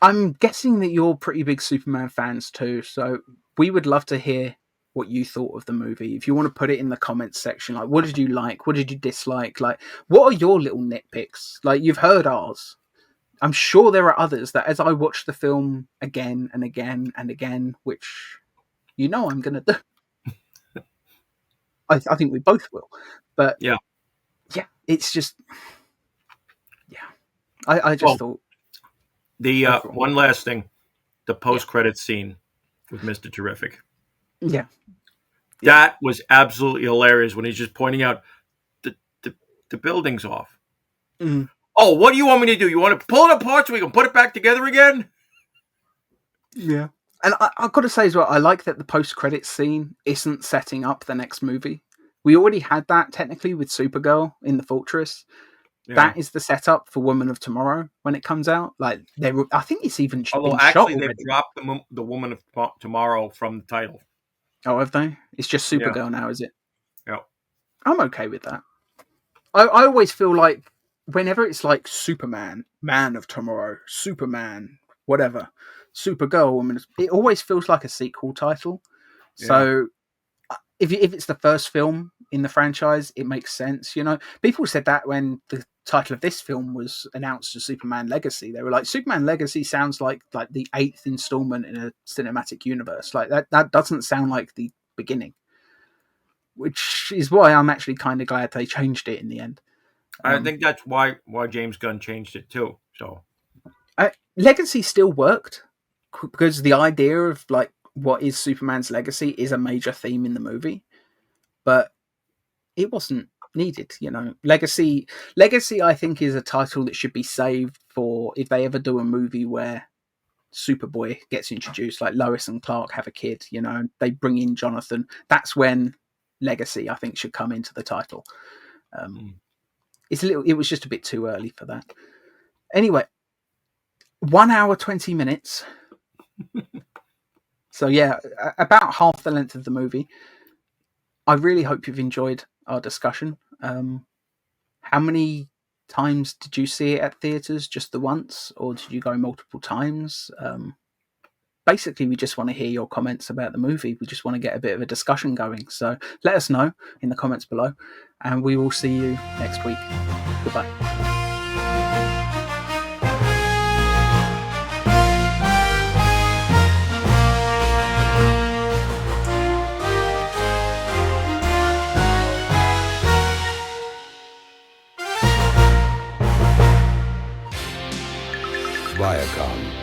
A: I'm guessing that you're pretty big Superman fans too. So we would love to hear what you thought of the movie. If you want to put it in the comments section, like, what did you like? What did you dislike? Like, what are your little nitpicks? Like, you've heard ours. I'm sure there are others that, as I watch the film again and again and again, which I'm going to do, I think we both will. But yeah, it's just, I just thought.
B: The one last thing, the post-credit scene with Mr. Terrific.
A: Yeah.
B: That was absolutely hilarious when he's just pointing out the building's off.
A: Mm.
B: Oh, what do you want me to do? You want to pull it apart so we can put it back together again?
A: Yeah. And I've got to say as well, I like that the post-credits scene isn't setting up the next movie. We already had that technically with Supergirl in the Fortress. Yeah. That is the setup for Woman of Tomorrow when it comes out. Like, I think it's even
B: been actually shot they've dropped the Woman of Tomorrow from the title.
A: Oh, have they? It's just Supergirl now, is it?
B: Yeah.
A: I'm okay with that. I always feel like whenever it's like Superman, Man of Tomorrow, Superman, whatever, Supergirl, Woman, it always feels like a sequel title. Yeah. So if it's the first film in the franchise, it makes sense. People said that when the title of this film was announced as Superman Legacy. They were like, Superman Legacy sounds like the 8th installment in a cinematic universe. Like that doesn't sound like the beginning, which is why I'm actually kind of glad they changed it in the end.
B: I think that's why James Gunn changed it too. So
A: Legacy still worked because the idea of like what is Superman's legacy is a major theme in the movie, but it wasn't needed. Legacy I think is a title that should be saved for if they ever do a movie where Superboy gets introduced, like Lois and Clark have a kid, they bring in Jonathan. That's when Legacy I think should come into the title. It was just a bit too early for that. Anyway, 1 hour 20 minutes. So yeah, about half the length of the movie. I really hope you've enjoyed our discussion. How many times did you see it at theatres? Just the once, or did you go multiple times? Basically, we just want to hear your comments about the movie. We just want to get a bit of a discussion going. So let us know in the comments below, and we will see you next week. Goodbye.
C: Viacom.